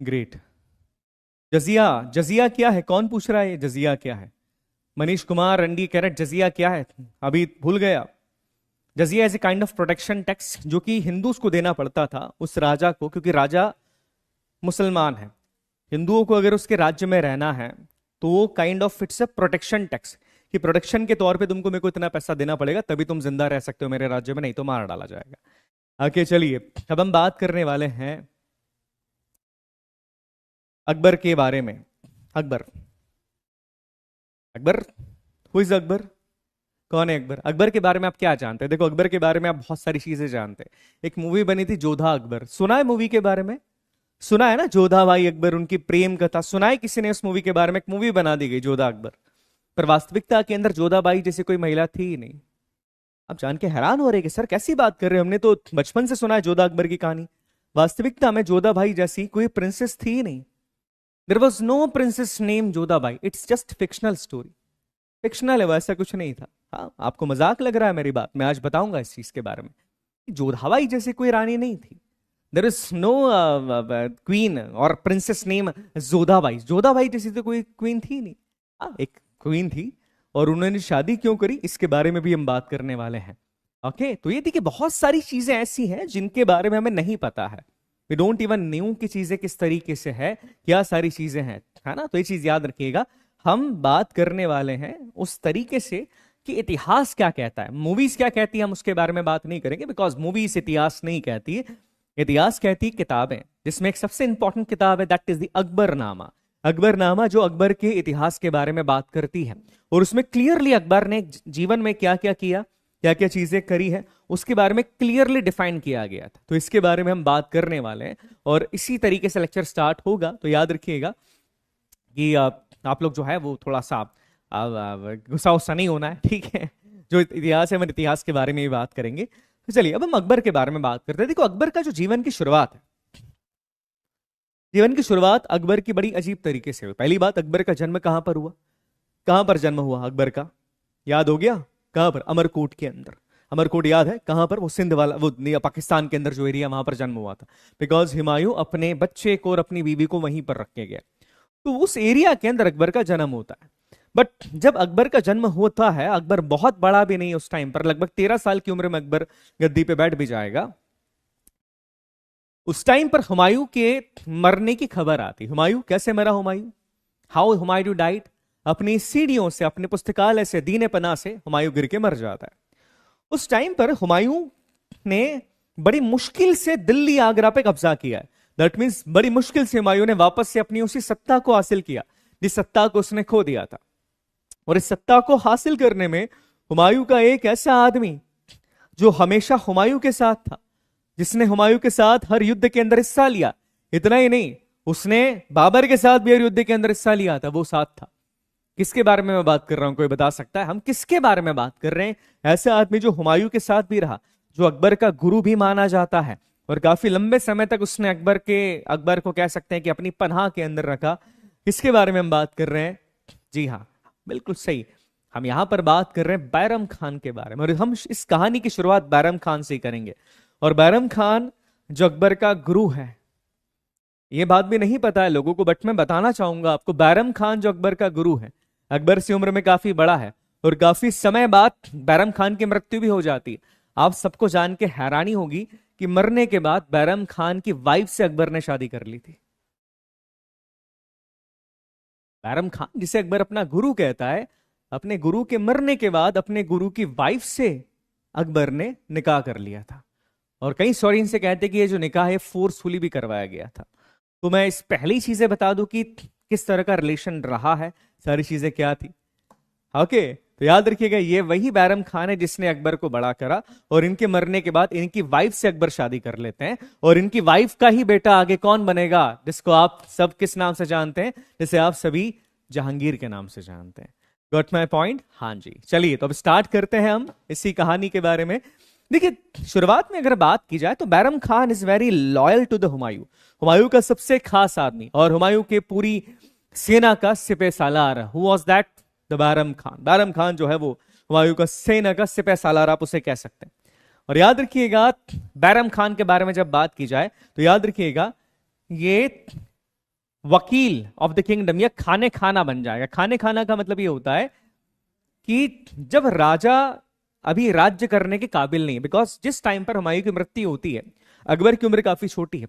Great. जजिया, जजिया क्या है? कौन पूछ रहा है ये जजिया क्या है? मनीष कुमार रंडी कैरेट, जजिया क्या है? अभी भूल गया। जजिया as a kind of protection tax जो कि हिंदूज को देना पड़ता था उस राजा को, क्योंकि राजा मुसलमान है। हिंदुओं को अगर उसके राज्य में रहना है तो वो kind of it's a protection tax, कि प्रोटेक्शन के तौर पे तुमको मेरे को इतना पैसा देना पड़ेगा तभी तुम जिंदा रह सकते हो मेरे राज्य में, नहीं तो मार डाला जाएगा। आगे चलिए, अब हम बात करने वाले हैं अकबर के बारे में। Akbar, Akbar, who is Akbar? कौन है अकबर? अकबर के बारे में आप क्या जानते हैं? देखो, अकबर के बारे में आप बहुत सारी चीजें जानते हैं। एक मूवी बनी थी जोधा अकबर, सुना है मूवी के बारे में? सुना है ना, जोधा भाई अकबर, उनकी प्रेम कथा सुना है किसी ने? उस मूवी के बारे में एक मूवी बना दी गई जोधा अकबर, पर वास्तविकता के अंदर जोधा बाई जैसी कोई महिला थी ही नहीं। आप जान के हैरान हो रहे कि सर कैसी बात कर रहे हैं, हमने तो बचपन से सुना है जोधा अकबर की कहानी। वास्तविकता में जोधा भाई जैसी कोई प्रिंसेस थी ही नहीं। There was no princess name Jodha Bai, it's just fictional story. Fictional है, वैसा कुछ नहीं था। हाँ, आपको मजाक लग रहा है मेरी बात, मैं आज बताऊंगा इस चीज के बारे में। जोधा बाई जैसी कोई रानी नहीं थी। देर इज नो क्वीन और प्रिंसेस नेम जोधाबाई। जोधाबाई जैसी तो कोई क्वीन थी नहीं। हाँ, एक क्वीन थी, और उन्होंने शादी क्यों करी इसके बारे में भी हम बात करने वाले हैं। ओके, तो ये देखिए बहुत सारी चीजें ऐसी हैं जिनके बारे में हमें नहीं पता है। वी डोंट इवन न्यू कि चीजें किस तरीके से है, क्या सारी चीजें हैं, है ना? तो ये चीज याद रखिएगा। हम बात करने वाले हैं उस तरीके से कि इतिहास क्या कहता है, मूवीज क्या कहती है, हम उसके बारे में बात नहीं करेंगे, बिकॉज मूवीज इतिहास नहीं कहती है। इतिहास कहती है किताबें, जिसमें एक सबसे इंपॉर्टेंट किताब है, that is the Akbarnama. Akbarnama जो अकबर के इतिहास के बारे में बात करती है, और उसमें क्लियरली अकबर ने जीवन में क्या क्या किया, क्या क्या चीजें करी है, उसके बारे में क्लियरली डिफाइन किया गया था। तो इसके बारे में हम बात करने वाले हैं, और इसी तरीके से लेक्चर स्टार्ट होगा। तो याद रखिएगा कि आप लोग जो है वो थोड़ा सा गुस्सा उस्सा नहीं होना है, ठीक है? जो इतिहास है हम इतिहास के बारे में भी बात करेंगे। तो चलिए अब हम अकबर के बारे में बात करते हैं। देखो, अकबर का जो जीवन की शुरुआत है, जीवन की शुरुआत अकबर की बड़ी अजीब तरीके से हुई। पहली बात, अकबर का जन्म कहां पर हुआ? कहां पर जन्म हुआ अकबर का? याद हो गया? कहां पर? अमरकोट के अंदर। अमरकोट याद है कहां पर? वो सिंध वाला, वो पाकिस्तान के अंदर जो एरिया, वहां पर जन्म हुआ था। बिकॉज हुमायूं अपने बच्चे को और अपनी बीवी को वहीं पर रख के गए, तो उस एरिया के अंदर अकबर का जन्म होता है। बट जब अकबर का जन्म होता है, अकबर बहुत बड़ा भी नहीं उस टाइम पर, लगभग 13 साल की उम्र में अकबर गद्दी पे बैठ भी जाएगा। उस टाइम पर हुमायूं के मरने की खबर आती। हुमायूं कैसे मरा? Humayun, how Humayun died? अपनी सीढ़ियों से, अपने पुस्तकालय से, दीने पना से हुमायूं गिर के मर जाता है। उस टाइम पर हुमायूं ने बड़ी मुश्किल से दिल्ली आगरा पे कब्जा किया है। दैट मीन्स बड़ी मुश्किल से हुमायूं ने वापस से अपनी उसी सत्ता को हासिल किया जिस सत्ता को उसने खो दिया था। और इस सत्ता को हासिल करने में हुमायूं का एक ऐसा आदमी जो हमेशा हुमायूं के साथ था, जिसने हुमायूं के साथ हर युद्ध के अंदर हिस्सा लिया, इतना ही नहीं, उसने बाबर के साथ भी हर युद्ध के अंदर हिस्सा लिया था, वो साथ था। किसके बारे में मैं बात कर रहा हूं? कोई बता सकता है हम किसके बारे में बात कर रहे हैं? ऐसा आदमी जो हुमायूं के साथ भी रहा, जो अकबर का गुरु भी माना जाता है, और काफी लंबे समय तक उसने अकबर को कह सकते हैं कि अपनी पनाह के अंदर रखा। किसके बारे में हम बात कर रहे हैं? जी हाँ, बिल्कुल सही, हम यहां पर बात कर रहे हैं बैरम खान के बारे में। और हम इस कहानी की शुरुआत बैरम खान से ही करेंगे। और बैरम खान जो अकबर का गुरु है, ये बात भी नहीं पता है लोगों को, बट मैं बताना चाहूंगा आपको, बैरम खान जो अकबर का गुरु है, अकबर से उम्र में काफी बड़ा है, और काफी समय बाद बैरम खान की मृत्यु भी हो जाती है। आप सबको जान के हैरानी होगी कि मरने के बाद बैरम खान की वाइफ से अकबर ने शादी कर ली थी। बैरम खान, जिसे अकबर अपना गुरु कहता है, अपने गुरु के मरने के बाद अपने गुरु की वाइफ से अकबर ने निकाह कर लिया था। और कई स्टोरी से कहते हैं कि ये जो निकाह है फोर्सफुली भी करवाया गया था। तो मैं इस पहली चीजें बता दूं कि किस तरह का रिलेशन रहा है, सारी चीजें क्या थी। ओके, तो याद रखिएगा, ये वही बैरम खान है जिसने अकबर को बड़ा करा, और इनके मरने के बाद इनकी वाइफ से अकबर शादी कर लेते हैं, और इनकी वाइफ का ही बेटा आगे कौन बनेगा, जिसको आप सब किस नाम से जानते हैं? जैसे आप सभी जहांगीर के नाम से जानते हैं। Got my point? हाँ जी, चलिए तो अब स्टार्ट करते हैं हम इसी कहानी के बारे में। देखिए, शुरुआत में अगर बात की जाए तो Bairam Khan is very loyal to the Humayun. Humayun का सबसे खास आदमी और हुमायूं के पूरी सेना का सिपह सालार। Who was that? The Bairam Khan. Bairam Khan जो है वो हुमायूं का सेना का सिपह सालार, आप उसे कह सकते हैं। और याद रखिएगा, बैरम खान के बारे में जब बात की जाए तो याद रखिएगा, ये वकील ऑफ द किंगडम, या खाने खाना बन जाएगा। खाने खाना का मतलब ये होता है कि जब राजा अभी राज्य करने के काबिल नहीं है, बिकॉज जिस टाइम पर हुमायूं की मृत्यु होती है, अकबर की उम्र काफी छोटी है,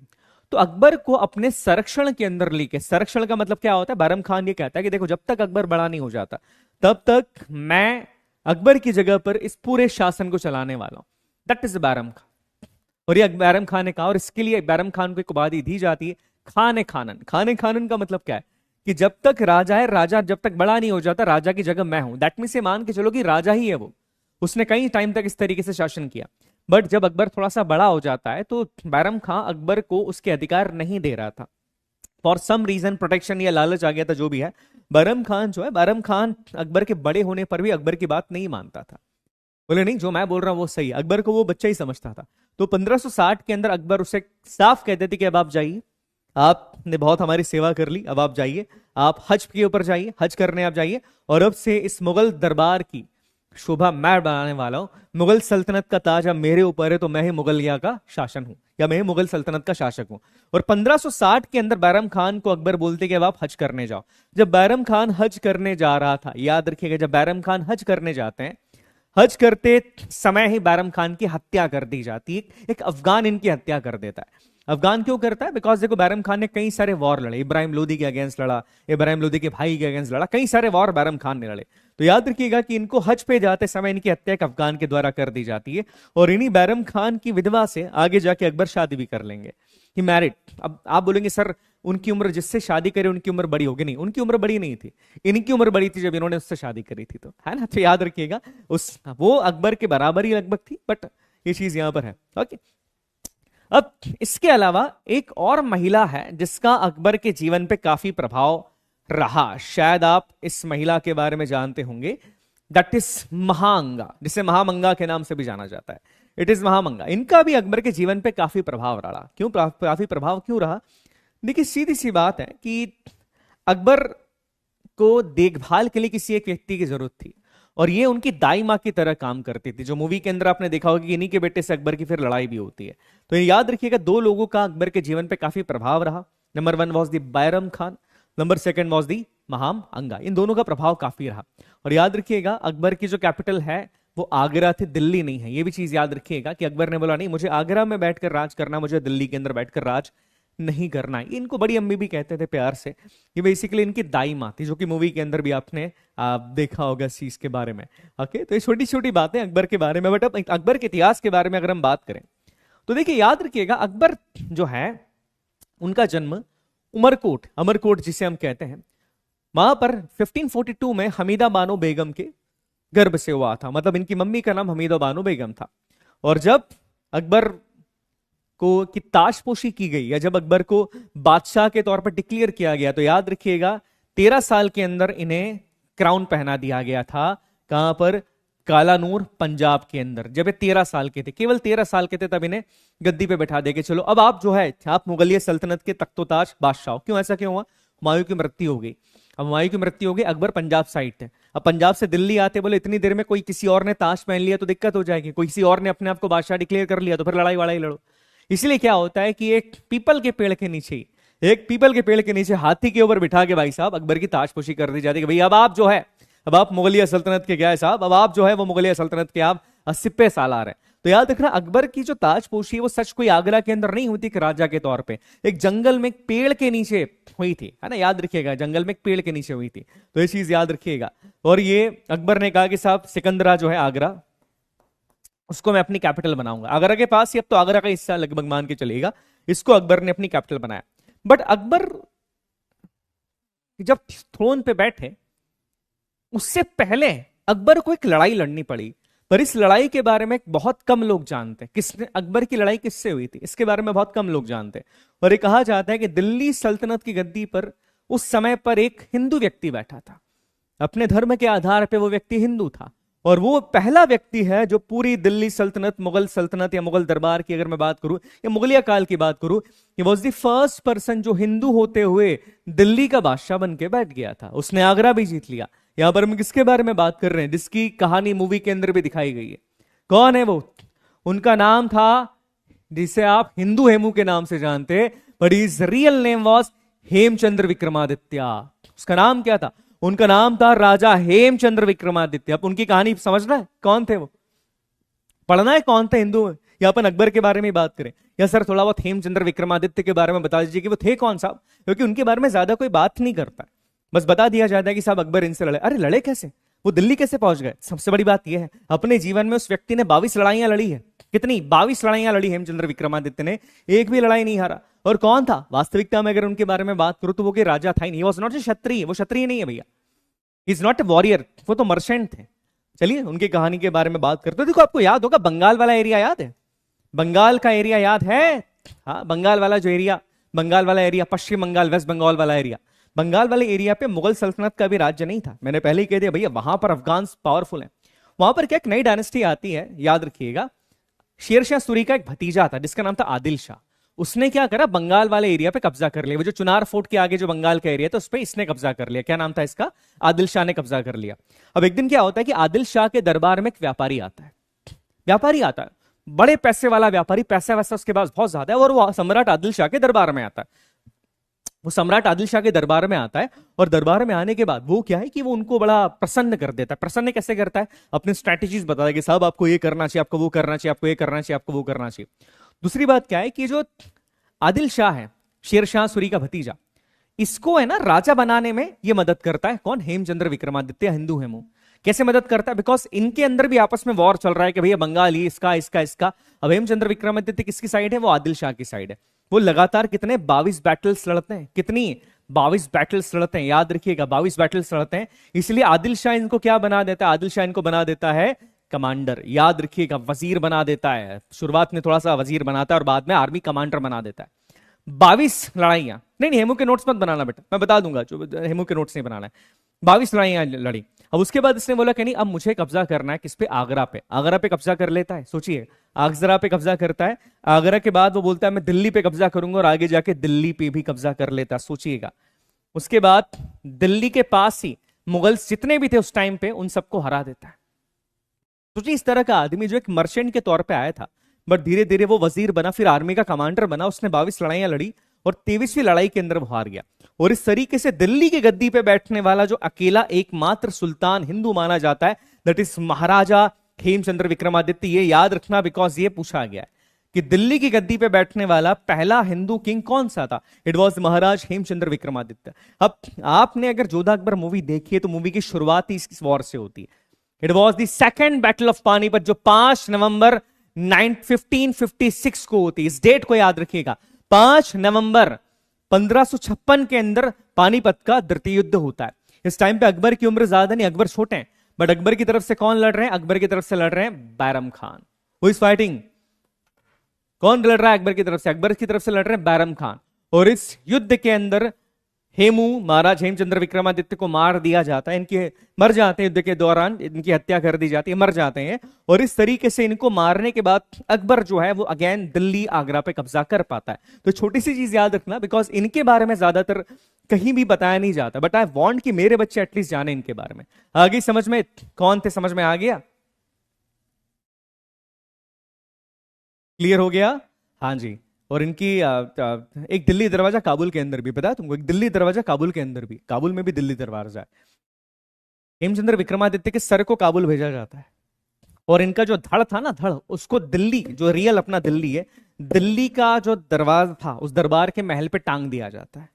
तो अकबर को अपने संरक्षण के अंदर लेके, संरक्षण का मतलब क्या होता है, बैरम खान ये कहता है कि देखो जब तक अकबर बड़ा नहीं हो जाता तब तक मैं अकबर की जगह पर इस पूरे शासन को चलाने वाला हूं। That is Bairam Khan. और ये बैरम खान ने कहा, और इसके लिए बैरम खान को एक उपाधि दी जाती है खाने खानन। खाने खानन का मतलब क्या है कि जब तक राजा है, राजा जब तक बड़ा नहीं हो जाता, राजा की जगह मैं हूं। दैट मीन से मान के चलो कि राजा ही है वो, उसने कई टाइम तक इस तरीके से शासन किया। बट जब अकबर थोड़ा सा बड़ा हो जाता है तो बैरम खान अकबर को उसके अधिकार नहीं दे रहा था, फॉर सम रीजन, प्रोटेक्शन या लालच आ गया था, जो भी है। बैरम खान जो है, बैरम खान अकबर के बड़े होने पर भी अकबर की बात नहीं मानता था। बोले नहीं, जो मैं बोल रहा हूं वो सही है। अकबर को वो बच्चा ही समझता था। तो 1560 के अंदर अकबर उसे साफ कहते थे कि अब आप जाइए, आपने बहुत हमारी सेवा कर ली, अब आप जाइए, आप हज के ऊपर जाइए, हज करने आप जाइए, और अब से इस मुगल दरबार की शोभा मैं बनाने वाला हूं। मुगल सल्तनत का ताज अब मेरे ऊपर है, तो मैं ही मुगलिया का शासन हूं, या मैं ही मुगल सल्तनत का शासक हूं। और 1560 के अंदर बैरम खान को अकबर बोलते कि अब आप हज करने जाओ। जब बैरम खान हज करने जा रहा था, याद रखिएगा, जब बैरम खान हज करने जाते हैं, हज करते समय ही बैरम खान की हत्या कर दी जाती है। एक अफगान इनकी हत्या कर देता है। अफगान क्यों करता है? बिकॉज देखो, बैरम खान ने कई सारे वॉर लड़े, इब्राहिम लोदी के अगेंस्ट लड़ा, इब्राहिम लोदी के भाई के अगेंस्ट लड़ा, कई सारे वॉर बैरम खान ने लड़े। तो याद रखिएगा कि इनको हज पे जाते समय इनकी हत्या एक अफगान के द्वारा कर दी जाती है। और इन्हीं बैरम खान की विधवा से आगे जाके अकबर शादी भी कर लेंगे, ही मैरिड। अब आप बोलेंगे सर उनकी उम्र, जिससे शादी करे उनकी उम्र बड़ी होगी। नहीं, उनकी उम्र बड़ी नहीं थी, इनकी उम्र बड़ी थी जब इन्होंने उससे शादी करी थी, तो है ना। तो याद रखिएगा, उस वो अकबर के बराबर ही लगभग थी, बट ये चीज यहां पर है। ओके, अब इसके अलावा एक और महिला है जिसका अकबर के जीवन पे काफी प्रभाव रहा। शायद आप इस महिला के बारे में जानते होंगे, दैट इज महांगा, जिसे महामंगा के नाम से भी जाना जाता है। It is Maham Anga. इनका भी अकबर के जीवन पे काफी प्रभाव रहा। क्यों काफी प्रभाव क्यों रहा? देखिए, सीधी सी बात है कि अकबर को देखभाल के लिए किसी एक व्यक्ति की जरूरत थी, और ये उनकी दाई माँ की तरह काम करती थी। जो मूवी के अंदर आपने देखा होगा कि इन्हीं के बेटे से अकबर की फिर लड़ाई भी होती है। तो याद रखिएगा, दो लोगों का अकबर के जीवन पे काफी प्रभाव रहा। Number 1 was the Bairam Khan, number 2 was the Maham Anga. इन दोनों का प्रभाव काफी रहा। और याद रखिएगा, अकबर की जो कैपिटल है वो आगरा थी, दिल्ली नहीं है। ये भी चीज याद रखिएगा कि अकबर ने बोला नहीं, मुझे आगरा में बैठकर राज करना, मुझे दिल्ली के अंदर बैठकर राज नहीं करना है। इनको बड़ी अम्मी भी कहते थे प्यार से। ये बेसिकली इनकी दाई माँ थी, जो कि मूवी के अंदर भी आपने देखा होगा इस चीज के बारे में। ओके, तो ये छोटी छोटी बातें अकबर के बारे में। बट अब अकबर के इतिहास के बारे में अगर हम बात करें तो देखिए, याद रखिएगा, अकबर जो है उनका जन्म उमरकोट, अमरकोट जिसे हम कहते हैं, वहां पर 1542 में हमीदा बानो बेगम के गर्भ से हुआ था। मतलब इनकी मम्मी का नाम हमीदा बानो बेगम था। और जब अकबर को की ताजपोशी की गई, या जब अकबर को बादशाह के तौर पर डिक्लेयर किया गया, तो याद रखिएगा 13 साल के अंदर इन्हें क्राउन पहना दिया गया था। कहां पर? कालानूर, पंजाब के अंदर। जब ये 13 साल के थे, केवल 13 साल के थे, तब इन्हें गद्दी पे बैठा देके चलो अब आप जो है, आप मुगलिया सल्तनत के तख्तोताज बादशाह। क्यों ऐसा क्यों हुआ? हुमायूं की मृत्यु हो गई। अब हुमायूं की मृत्यु हो गई, अकबर पंजाब साइड थे। अब पंजाब से दिल्ली आते, बोले इतनी देर में कोई किसी और ने ताज पहन लिया तो दिक्कत हो जाएगी, कोई किसी और ने अपने आप को बादशाह डिक्लेयर कर लिया तो फिर लड़ाई वड़ाई लड़ो। इसलिए क्या होता है कि एक पीपल के पेड़ के नीचे, एक पीपल के पेड़ के नीचे हाथी के ऊपर बिठा के भाई साहब अकबर की ताजपोशी कर दी जाती है कि भाई अब आप जो है, अब आप मुगलिया सल्तनत के क्या है साहब, अब आप जो है वो मुगलिया सल्तनत के आप सिप्पे सालार हैं। तो याद रखना, अकबर की जो ताजपोशी है वो सच कोई आगरा के अंदर नहीं हुई थी राजा के तौर पे, एक जंगल में एक पेड़ के नीचे हुई थी, है ना। याद रखिएगा, जंगल में एक पेड़ के नीचे हुई थी। तो ये चीज याद रखिएगा। और ये अकबर ने कहा कि साहब सिकंदरा जो है आगरा, उसको मैं अपनी कैपिटल बनाऊंगा। आगरा के पास ही, अब तो आगरा का हिस्सा लगभग मान के चलेगा, इसको अकबर ने अपनी कैपिटल बनाया। बट अकबर जब थ्रोन पे बैठे, उससे पहले अकबर को एक लड़ाई लड़नी पड़ी। पर इस लड़ाई के बारे में बहुत कम लोग जानते। किसने अकबर की लड़ाई किससे हुई थी, इसके बारे में बहुत कम लोग जानते। और ये कहा जाता है कि दिल्ली सल्तनत की गद्दी पर उस समय पर एक हिंदू व्यक्ति बैठा था। अपने धर्म के आधार पर वो व्यक्ति हिंदू था, और वो पहला व्यक्ति है जो पूरी दिल्ली सल्तनत, मुगल सल्तनत या मुगल दरबार की अगर मैं बात करूं, या मुगलिया काल की बात करूं, he was the first person जो हिंदू होते हुए दिल्ली का बादशाह बन के बैठ गया था। उसने आगरा भी जीत लिया। यहां पर हम किसके बारे में बात कर रहे हैं? जिसकी कहानी मूवी के अंदर भी दिखाई गई है। कौन है वो? उनका नाम था, जिसे आप हिंदू हेमू के नाम से जानते, but his real name was Hemchandra Vikramaditya. उसका नाम क्या था? उनका नाम था राजा हेमचंद्र विक्रमादित्य। अब उनकी कहानी समझना है, कौन थे वो, पढ़ना है कौन थे हिंदू में, या अपन अकबर के बारे में बात करें, या सर थोड़ा बहुत हेमचंद्र विक्रमादित्य के बारे में बता दीजिए कि वो थे कौन साहब, क्योंकि उनके बारे में ज्यादा कोई बात नहीं करता, बस बता दिया जाता है कि साहब अकबर इनसे लड़े। अरे लड़े कैसे, वो दिल्ली कैसे पहुंच गए? सबसे बड़ी बात यह है, अपने जीवन में उस व्यक्ति ने 22 लड़ाइयां लड़ी है। कितनी? 22 लड़ाइयां लड़ी हेमचंद्र विक्रमादित्य ने, एक भी लड़ाई नहीं हारा। और कौन था वास्तविकता में, अगर उनके बारे में बात करूं तो वो कि राजा था ही नहीं। वॉज नॉट ए क्षत्रिय, वो क्षत्रिय नहीं है भैया, इज नॉट ए वॉरियर, वो तो मर्चेंट थे। चलिए उनकी कहानी के बारे में बात करते हैं। देखो आपको याद होगा बंगाल वाला एरिया याद है, बंगाल का एरिया याद है? हाँ, बंगाल वाला जो एरिया, बंगाल वाला एरिया, पश्चिम बंगाल, वेस्ट बंगाल वाला एरिया, बंगाल वाले एरिया पे मुगल सल्तनत का भी राज्य नहीं था। मैंने पहले ही कह दिया भैया, वहां पर अफगान पावरफुल है। वहां पर क्या एक नई डायनेस्टी आती है, याद रखिएगा। शेरशाह सूरी का एक भतीजा था जिसका नाम था आदिल शाह। उसने क्या करा, बंगाल वाले एरिया पे कब्जा कर लिया। वो जो चुनार फोर्ट के आगे जो बंगाल का एरिया था उस पर इसने कब्जा कर लिया। क्या नाम था इसका? आदिल शाह ने कब्जा कर लिया। अब एक दिन क्या होता है कि आदिल शाह के दरबार में एक व्यापारी आता है, व्यापारी आता है, बड़े पैसे वाला व्यापारी, पैसा वैसा उसके पास बहुत ज्यादा है, और वो सम्राट आदिल शाह के दरबार में आता है। वो सम्राट आदिल शाह के दरबार में आता है, और दरबार में आने के बाद वो क्या है कि वो उनको बड़ा प्रसन्न कर देता है। प्रसन्न कैसे करता है? अपनी स्ट्रैटेजीज बताता है कि साहब आपको ये करना चाहिए, आपको वो करना चाहिए, आपको ये करना चाहिए, आपको वो करना चाहिए। दूसरी बात क्या है कि जो आदिल शाह है, शेरशाह सूरी का भतीजा, इसको है ना राजा बनाने में ये मदद करता है। कौन? हेमचंद्र विक्रमादित्य, हिंदू हेमू। कैसे मदद करता है? बिकॉज इनके अंदर भी आपस में वॉर चल रहा है कि भैया बंगाल ये इसका इसका इसका। अब हेमचंद्र विक्रमादित्य किसकी साइड है? वो आदिल शाह की साइड है। वो लगातार कितने 22 बैटल्स लड़ते हैं। कितनी? 22 बैटल्स लड़ते हैं, याद रखिएगा 22 बैटल्स लड़ते हैं। इसलिए आदिल शाह इनको क्या बना देता है? आदिल शाह इनको बना देता है कमांडर, याद रखिएगा, वजीर बना देता है। शुरुआत में थोड़ा सा वजीर बनाता है और बाद में आर्मी कमांडर बना देता है। 22 लड़ाइयां, नहीं हेमू के नोट्स मत बनाना बेटा, मैं बता दूंगा, जो हेमू के नोट्स नहीं बनाना है। 22 लड़ाइयां लड़ी। अब उसके बाद इसने बोला कि नहीं, अब मुझे कब्जा करना है किस पे? आगरा पे। आगरा पे कब्जा कर लेता है, सोचिए, आगरा पे कब्जा करता है। आगरा के बाद वो बोलता है मैं दिल्ली पे कब्जा करूंगा, और आगे जाके दिल्ली पे भी कब्जा कर लेता है, सोचिएगा। उसके बाद दिल्ली के पास ही मुगल जितने भी थे उस टाइम पे, उन सबको हरा देता है। सोचिए, इस तरह का आदमी जो एक मर्चेंट के तौर पे आया था, बट धीरे धीरे वो वजीर बना, फिर आर्मी का कमांडर बना। उसने 22 लड़ाइयां लड़ी और 23वीं लड़ाई के अंदर वो हार गया। और इस तरीके से दिल्ली की गद्दी पे बैठने वाला जो अकेला एकमात्र सुल्तान हिंदू माना जाता है, दैट इज महाराजा हेमचंद्र विक्रमादित्य। ये याद रखना, बिकॉज ये पूछा गया है कि दिल्ली की गद्दी पे बैठने वाला पहला हिंदू किंग कौन सा था? इट वॉज महाराज हेमचंद्र विक्रमादित्य। अब आपने अगर जोधा अकबर मूवी देखी है तो मूवी की शुरुआत ही इस वॉर से होती है। It was the second battle of Panipat, जो 5 नवंबर 1556 को होती है। इस डेट को याद रखिएगा, 5 नवंबर 1556 के अंदर पानीपत का द्वितीय युद्ध होता है। इस टाइम पे अकबर की उम्र ज्यादा नहीं, अकबर छोटे हैं, बट अकबर की तरफ से कौन लड़ रहे हैं? अकबर की तरफ से लड़ रहे हैं Bairam Khan. Who is fighting? कौन लड़ रहा है अकबर की तरफ से? अकबर की तरफ से लड़ रहे हैं बैरम खान। और इस युद्ध के अंदर हेमू, महाराज हेमचंद्र विक्रमादित्य को मार दिया जाता है। इनके मर जाते हैं, युद्ध के दौरान इनकी हत्या कर दी जाती है, मर जाते हैं। और इस तरीके से इनको मारने के बाद अकबर जो है वो अगेन दिल्ली आगरा पे कब्जा कर पाता है। तो छोटी सी चीज याद रखना, बिकॉज इनके बारे में ज्यादातर कहीं भी बताया नहीं जाता, बट आई वांट कि मेरे बच्चे एटलीस्ट जाने इनके बारे में। आगे समझ में कौन थे? समझ में आ गया? क्लियर हो गया? हाँ जी। और इनकी एक दिल्ली दरवाजा काबुल के अंदर भी, पता है तुमको? एक दिल्ली दरवाजा काबुल के अंदर भी, काबुल में भी दिल्ली दरवाजा है। हेमचंद्र विक्रमादित्य के सर को काबुल भेजा जाता है, और इनका जो धड़ था ना, धड़, उसको दिल्ली, जो रियल अपना दिल्ली है, दिल्ली का जो दरबार था उस दरबार के महल पे टांग दिया जाता है।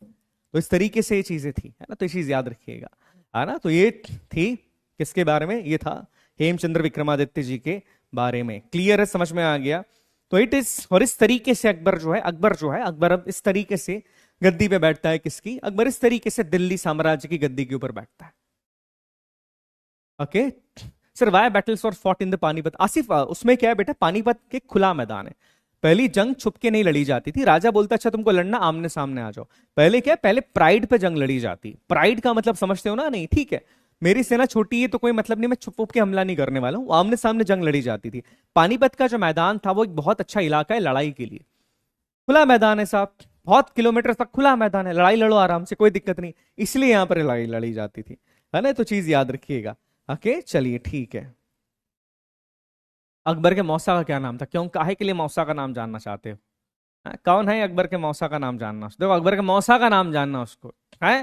तो इस तरीके से ये चीजें थी, है ना? तो ये चीज याद रखिएगा, है ना? तो ये थी किसके बारे में? ये था हेमचंद्र विक्रमादित्य जी के बारे में। क्लियर है? समझ में आ गया? तो इट इज, और इस तरीके से अकबर जो है, अकबर अब इस तरीके से गद्दी पे बैठता है। किसकी? अकबर इस तरीके से दिल्ली साम्राज्य की गद्दी के ऊपर बैठता है। ओके सर, वाई बैटल्स और fought in the Panipat? Asif, उसमें क्या है बेटा, पानीपत के खुला मैदान है। पहली जंग छुप के नहीं लड़ी जाती थी। राजा बोलता अच्छा तुमको लड़ना, आमने सामने आ जाओ। पहले क्या है, पहले प्राइड पे जंग लड़ी जाती। प्राइड का मतलब समझते हो ना? नहीं, ठीक है, मेरी सेना छोटी है तो कोई मतलब नहीं, मैं छुप छुप के हमला नहीं करने वाला हूं। आमने सामने जंग लड़ी जाती थी। पानीपत का जो मैदान था वो एक बहुत अच्छा इलाका है लड़ाई के लिए। खुला मैदान है साहब, बहुत किलोमीटर तक खुला मैदान है, लड़ाई लड़ो आराम से, कोई दिक्कत नहीं। इसलिए यहां पर लड़ाई लड़ी जाती थी, है ना? तो चीज याद रखिएगा। ओके चलिए ठीक है। अकबर के मौसा का क्या नाम था? क्यों, काहे के लिए मौसा का नाम जानना चाहते हो? हाँ, कौन है अकबर के मौसा का नाम जानना उसको, देखो अकबर के मौसा का नाम जानना उसको है।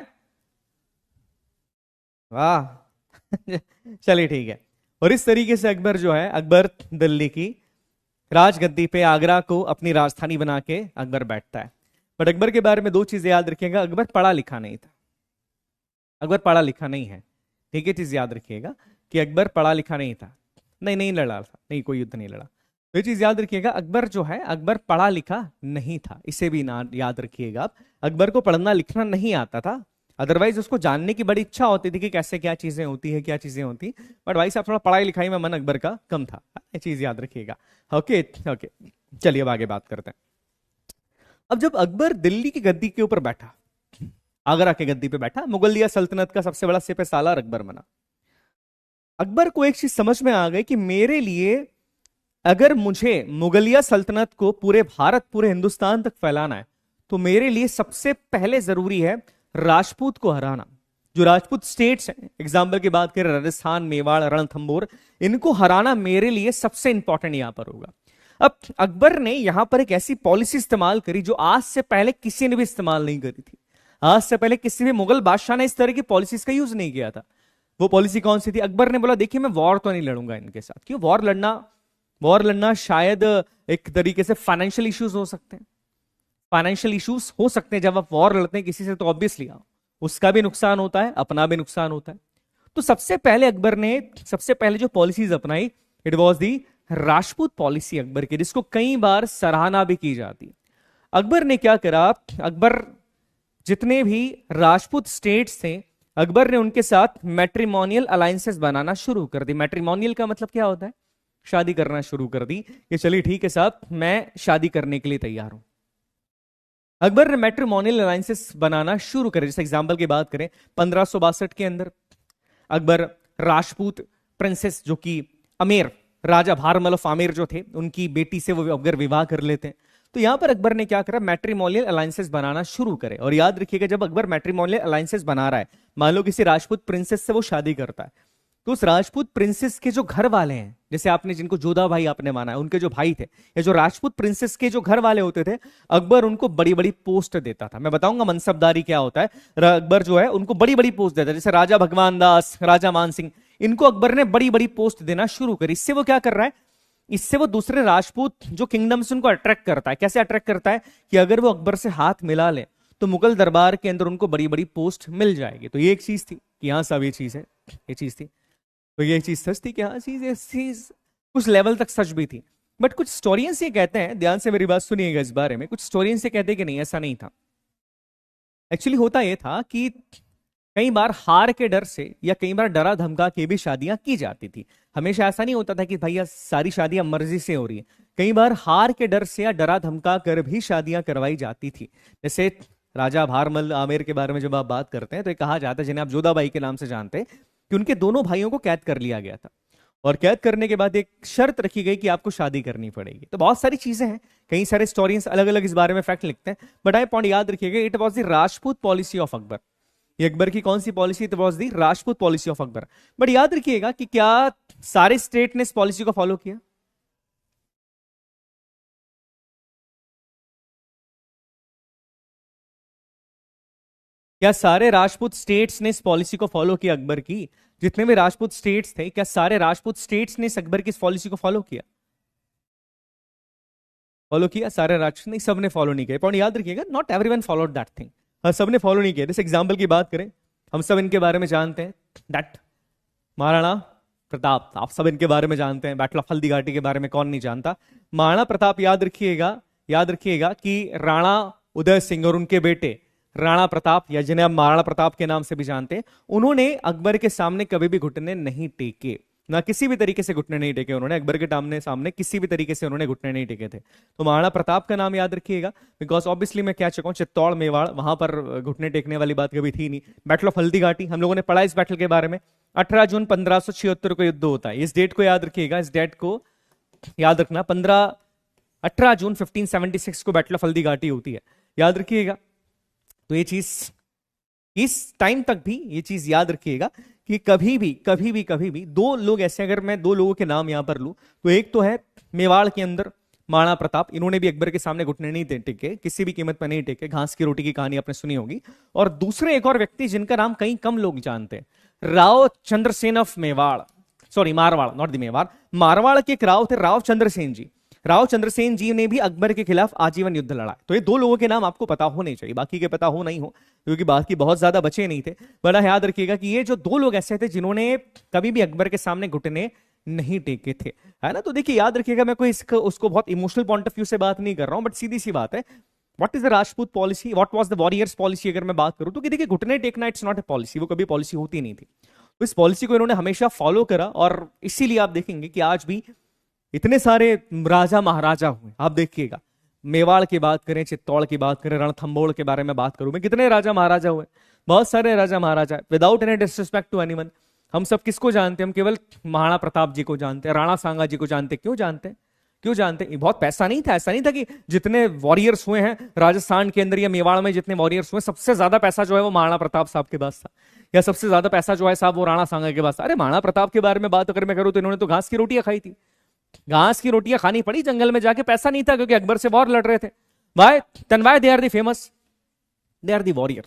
वाह चलिए ठीक है। और इस तरीके से अकबर जो है, अकबर दिल्ली की राजगद्दी पे आगरा को अपनी राजधानी बना के अकबर बैठता है। बट अकबर के बारे में दो चीजें याद रखिएगा, अकबर पढ़ा लिखा नहीं था, अकबर पढ़ा लिखा नहीं है। ठीक है, चीज याद रखिएगा कि अकबर पढ़ा लिखा नहीं था, नहीं नहीं लड़ा था, नहीं कोई युद्ध नहीं लड़ा। तो ये चीज याद रखिएगा, अकबर जो है अकबर पढ़ा लिखा नहीं था, इसे भी ना याद रखिएगा आप। अकबर को पढ़ना लिखना नहीं आता था, अदरवाइज उसको जानने की बड़ी इच्छा होती थी कि कैसे क्या चीजें होती है, क्या चीजें होती। बट भाई साहब थोड़ा पढ़ाई लिखाई में मन अकबर का कम था, ये चीज याद रखिएगा। ओके ओके, चलिए अब आगे बात करते हैं। अब जब अकबर दिल्ली की गद्दी के ऊपर बैठा, आगरा के गद्दी पे बैठा, मुगलिया सल्तनत का सबसे बड़ा सिपह सालार अकबर बना। अकबर को एक चीज समझ में आ गई कि मेरे लिए, अगर मुझे मुगलिया सल्तनत को पूरे भारत, पूरे हिंदुस्तान तक फैलाना है, तो मेरे लिए सबसे पहले जरूरी है राजपूत को हराना। जो राजपूत स्टेट्स हैं, एग्जाम्पल की बात करें राजस्थान, मेवाड़, रणथंबोर, इनको हराना मेरे लिए सबसे इंपॉर्टेंट यहां पर होगा। अब अकबर ने यहां पर एक ऐसी पॉलिसी इस्तेमाल करी जो आज से पहले किसी ने भी इस्तेमाल नहीं करी थी। आज से पहले किसी भी मुगल बादशाह ने इस तरह की पॉलिसीज का यूज नहीं किया था। वो पॉलिसी कौन सी थी? अकबर ने बोला देखिए मैं वॉर तो नहीं लड़ूंगा इनके साथ। क्यों वॉर लड़ना शायद एक तरीके से फाइनेंशियल इश्यूज हो सकते हैं, फाइनेंशियल इश्यूज हो सकते हैं जब आप वॉर लड़ते हैं किसी से, तो ऑब्वियसली उसका भी नुकसान होता है, अपना भी नुकसान होता है। तो सबसे पहले अकबर ने सबसे पहले जो पॉलिसीज अपनाई, it was the Rajput policy Akbar की, जिसको कई बार सराहना भी की जाती है। अकबर ने क्या करा, अकबर जितने भी राजपूत स्टेट्स थे, अकबर ने उनके साथ मैट्रिमोनियल अलायंसेस बनाना शुरू कर दी। मैट्रिमोनियल का मतलब क्या होता है? शादी करना शुरू कर दी कि चलिए ठीक है साहब, मैं शादी करने के लिए तैयार हूं। अकबर ने मैट्रिमोनियल अलायंसेस बनाना शुरू करे। जैसे एग्जांपल की बात करें, 1562 के अंदर अकबर राजपूत प्रिंसेस, जो कि अमेर राजा भारमल ऑफ आमेर जो थे, उनकी बेटी से वो अकबर विवाह कर लेते हैं। तो यहां पर अकबर ने क्या करा, मैट्रिमोनियल अलायंसेस बनाना शुरू करे। और याद रखिएगा, जब अकबर मैट्रिमोनियल अलायंसेस बना रहा है, मान लो किसी राजपूत प्रिंसेस से वो शादी करता है, तो उस राजपूत प्रिंसेस के जो घर वाले हैं, जैसे आपने जिनको जोधा भाई आपने माना है, उनके जो भाई थे, या जो राजपूत प्रिंसेस के जो घर वाले होते थे, अकबर उनको बड़ी बड़ी पोस्ट देता था। मैं बताऊंगा मनसबदारी क्या होता है। अकबर जो है उनको बड़ी बड़ी पोस्ट देता है, जैसे राजा भगवान दास, राजा मान सिंह, इनको अकबर ने बड़ी बड़ी पोस्ट देना शुरू करी। इससे वो क्या कर रहा है, इससे वो दूसरे राजपूत जो किंगडम्स उनको अट्रैक्ट करता है। कैसे अट्रैक्ट करता है कि अगर वो अकबर से हाथ मिला ले तो मुगल दरबार के अंदर उनको बड़ी बड़ी पोस्ट मिल जाएगी। तो ये एक चीज थी कि हाँ सब ये चीज है, ये चीज थी। तो ये चीज सच थी कि हाँ चीज कुछ लेवल तक सच भी थी। बट कुछ स्टोरियंस ये कहते हैं, ध्यान से मेरी बात सुनिएगा इस बारे में, कुछ स्टोरियंस ये कहते हैं कि नहीं ऐसा नहीं था। एक्चुअली होता यह था कि कई बार हार के डर से या कई बार डरा धमका के भी शादियां की जाती थी। हमेशा ऐसा नहीं होता था कि भैया सारी शादियां मर्जी से हो रही है। कई बार हार के डर से या डरा धमका कर भी शादियां करवाई जाती थी। जैसे राजा भारमल आमेर के बारे में जब आप बात करते हैं तो ये कहा जाता है, जिन्हें आप जोधाबाई के नाम से जानते हैं, कि उनके दोनों भाइयों को कैद कर लिया गया था। और कैद करने के बाद एक शर्त रखी गई कि आपको शादी करनी पड़ेगी। तो बहुत सारी चीजें हैं, कई सारे स्टोरियंस अलग अलग इस बारे में फैक्ट लिखते हैं। बट आई पॉइंट याद रखिएगा, it was the Rajput policy of Akbar. ये अकबर की कौन सी policy? It was the Rajput policy of Akbar. But याद रखिएगा कि क्या सारे स्टेट ने इस पॉलिसी को फॉलो किया? क्या सारे राजपूत स्टेट्स ने इस पॉलिसी को फॉलो किया अकबर की? जितने भी राजपूत स्टेट्स थे, क्या सारे राजपूत स्टेट्स ने इस अकबर की इस पॉलिसी को फॉलो किया? फॉलो किया सारे राजपूत? नहीं, सबने फॉलो नहीं किया। पॉइंट याद रखिएगा, not everyone followed that thing. हाँ, सबने फॉलो नहीं किया। जैसे एग्जांपल की बात करें, हम सब इनके बारे में जानते हैं, दैट महाराणा प्रताप, आप सब इनके बारे में जानते हैं। बैटल ऑफ हल्दी घाटी के बारे में कौन नहीं जानता? महाराणा प्रताप, याद रखिएगा कि राणा उदय सिंह और उनके बेटे राणा प्रताप, या जिन्हें आप महाराणा प्रताप के नाम से भी जानते हैं, उन्होंने अकबर के सामने कभी भी घुटने नहीं टेके, ना किसी भी तरीके से घुटने नहीं टेके उन्होंने। अकबर के सामने किसी भी तरीके से उन्होंने घुटने नहीं टेके थे। तो महाराणा प्रताप का नाम याद रखिएगा, बिकॉज ऑब्वियसली मैं क्या चुका हूं, चित्तौड़ मेवाड़, वहां पर घुटने टेकने वाली बात कभी थी नहीं। बैटल ऑफ हल्दी घाटी हम लोगों ने पढ़ा इस बैटल के बारे में। 18 जून 1576 को युद्ध होता है। इस डेट को याद रखिएगा, इस डेट को याद रखना। 18 जून 1576 को बैटल ऑफ हल्दी घाटी होती है, याद रखिएगा। तो ये चीज इस टाइम तक भी ये चीज याद रखिएगा कि कभी भी दो लोग ऐसे, अगर मैं दो लोगों के नाम यहां पर लूं, तो एक तो है मेवाड़ के अंदर महाराणा प्रताप, इन्होंने भी अकबर के सामने घुटने नहीं टेके, किसी भी कीमत पर नहीं टेके। घास की रोटी की कहानी आपने सुनी होगी। और दूसरे एक और व्यक्ति जिनका नाम कहीं कम लोग जानते हैं, Rao Chandrasen of Mewar, sorry Marwar, not the Mewar, Marwar के एक राव थे राव चंद्रसेन जी। राव चंद्रसेन जी ने भी अकबर के खिलाफ आजीवन युद्ध लड़ा। तो ये दो लोगों के नाम आपको पता होने चाहिए, बाकी के पता हो नहीं हो, क्योंकि बाकी बहुत ज्यादा बचे नहीं थे। बड़ा याद रखिएगा कि ये जो दो लोग ऐसे थे जिन्होंने कभी भी अकबर के सामने घुटने नहीं टेके थे, है ना। तो देखिए याद रखिएगा, मैं कोई इसको उसको बहुत इमोशनल पॉइंट ऑफ व्यू से बात नहीं कर रहा हूं, बट सीधी सी बात है, what is the Rajput policy, what was the warriors policy, अगर मैं बात करूं तो कि देखिए घुटने टेकना इट्स नॉट ए पॉलिसी, वो कभी पॉलिसी होती नहीं थी। तो इस पॉलिसी को इन्होंने हमेशा फॉलो करा, और इसीलिए आप देखेंगे कि आज भी इतने सारे राजा महाराजा हुए। आप देखिएगा, मेवाड़ की बात करें, चित्तौड़ की बात करें, रणथंबोर के बारे में बात करूं मैं, कितने राजा महाराजा हुए, बहुत सारे राजा महाराजा, without any disrespect to anyone. हम सब किसको जानते हैं? हम केवल महाराणा प्रताप जी को जानते हैं, राणा सांगा जी को जानते हैं। क्यों जानते हैं? क्यों जानते हैं? बहुत पैसा नहीं था, ऐसा नहीं था कि जितने वॉरियर्स हुए हैं राजस्थान के अंदर या मेवाड़ में, जितने वॉरियर्स हुए, सबसे ज्यादा पैसा जो है वो महाराणा प्रताप साहब के पास था, या सबसे ज्यादा पैसा जो है साहब वो राणा सांगा के पास था। अरे महाराणा प्रताप के बारे में बात अगर मैं करूं तो इन्होंने तो घास की रोटियां खाई थी, घास की रोटियां खानी पड़ी जंगल में जाके, पैसा नहीं था क्योंकि अकबर से वॉर लड़ रहे थे। वाई तनवाय they are the famous, they are the warrior,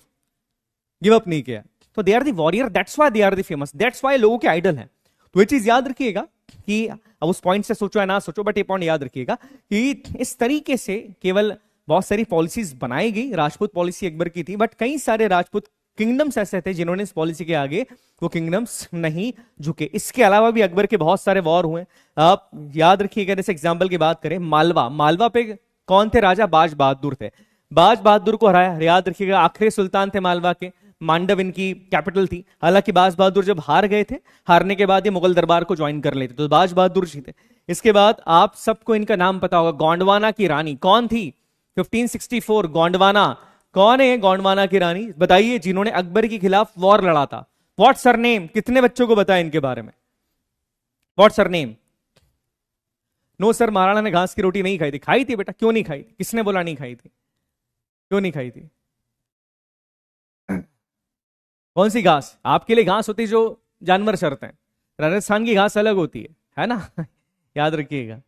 give up नहीं किया, तो they are the warrior, that's why they are the famous, that's why लोगों के आइडल हैं। तो ये चीज याद रखिएगा कि अब उस पॉइंट से सोचो या ना सोचो, बट ये पॉइंट याद रखिएगा कि इस तरीके से केवल बहुत सारी पॉलिसीज बनाई गई। राजपूत पॉलिसी अकबर की थी, बट कई सारे राजपूत किंगडम्स ऐसे थे जिन्होंने इस पॉलिसी के आगे वो किंगडम्स नहीं झुके। इसके अलावा भी अकबर के बहुत सारे वॉर हुए, आप याद रखिएगा। जैसे एग्जाम्पल की बात करें, मालवा, मालवा पे कौन थे राजा? बाज बहादुर थे, बाज बहादुर को हराया। याद रखिएगा, आखिरी सुल्तान थे मालवा के, मांडव इनकी कैपिटल थी। हालांकि बाज बहादुर जब हार गए थे, हारने के बाद ये मुगल दरबार को ज्वाइन कर लेते, तो बाज बहादुर जी थे। इसके बाद आप सबको इनका नाम पता होगा, गोंडवाना की रानी कौन थी? 1564 गोंडवाना। कौन है गोंडवाना की रानी? बताइए, जिन्होंने अकबर के खिलाफ वॉर लड़ा था। What surname? कितने बच्चों को बताया इनके बारे में? What surname? No sir, Maharana ने घास की रोटी नहीं खाई थी। खाई थी बेटा, क्यों नहीं खाई थी? किसने बोला नहीं खाई थी? क्यों नहीं खाई थी? कौन सी घास? आपके लिए घास होती जो जानवर चरते हैं, राजस्थान की घास अलग होती है ना। याद रखिएगा।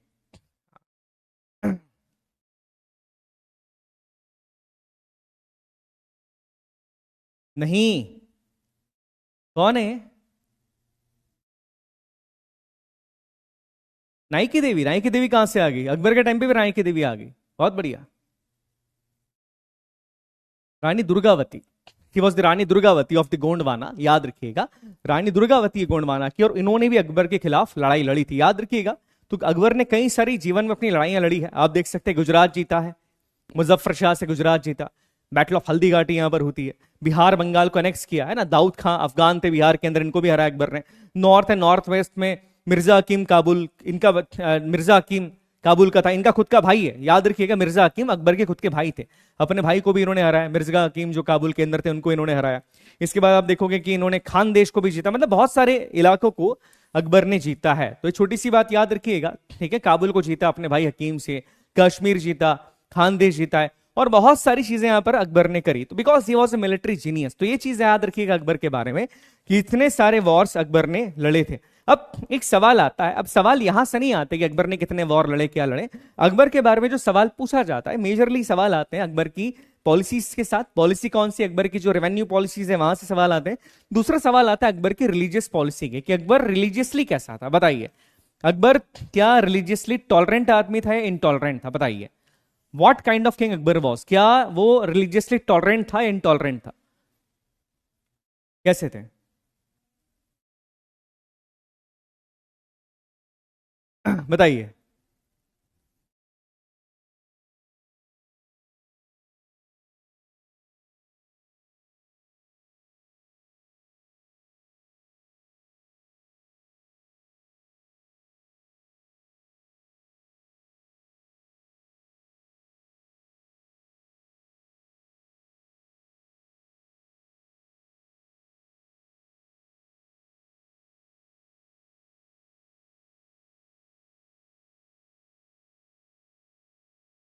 नहीं, कौन है? नाई की देवी। नाई की देवी कहां से आ गई? अकबर के टाइम पे भी नाई की देवी आ गई, बहुत बढ़िया। Rani Durgavati, she was the Rani Durgavati of the Gondwana. याद रखिएगा, रानी दुर्गावती गोंडवाना की, और इन्होंने भी अकबर के खिलाफ लड़ाई लड़ी थी। याद रखिएगा, तो अकबर ने कई सारी जीवन में अपनी लड़ाइयां लड़ी है। आप देख सकते हैं, गुजरात जीता है, मुजफ्फर शाह से गुजरात जीता, बैटल ऑफ हल्दी घाटी यहां पर होती है। बिहार बंगाल को अनेक्स किया है ना, दाऊद खां अफगान थे बिहार के अंदर, इनको भी हराया अकबर ने। नॉर्थ एंड नॉर्थ वेस्ट में मिर्जा हकीम काबुल, इनका मिर्जा हकीम काबुल का था, इनका खुद का भाई है। याद रखिएगा, मिर्जा हकीम अकबर के खुद के भाई थे, अपने भाई को भी इन्होंने हराया। मिर्जा हकीम जो काबुल के अंदर थे, उनको इन्होंने हराया। इसके बाद आप देखोगे कि इन्होंने खान देश को भी जीता, मतलब बहुत सारे इलाकों को अकबर ने जीता है। तो ये छोटी सी बात याद रखिएगा, ठीक है। काबुल को जीता अपने भाई हकीम से, कश्मीर जीता, खानदेश जीता है, और बहुत सारी चीजें यहां पर अकबर ने करी। तो because he was a military genius. तो ये चीज याद रखिएगा अकबर के बारे में कि इतने सारे वॉर्स अकबर ने लड़े थे। अब एक सवाल आता है, अब सवाल यहां से नहीं आते कि अकबर ने कितने वॉर लड़े, क्या लड़े। अकबर के बारे में जो सवाल पूछा जाता है, मेजरली सवाल आते हैं अकबर की पॉलिसीज के साथ। पॉलिसी कौन सी? अकबर की जो रेवेन्यू पॉलिसीज है वहां से सवाल आते हैं। दूसरा सवाल आता है अकबर की रिलीजियस पॉलिसी के, कि अकबर रिलीजियसली कैसा था, बताइए। अकबर क्या रिलीजियसली टॉलरेंट आदमी था या इनटॉलरेंट था? बताइए। What kind of king Akbar was? क्या वो रिलीजियसली टॉलरेंट था या इनटॉलरेंट था? कैसे थे? बताइए।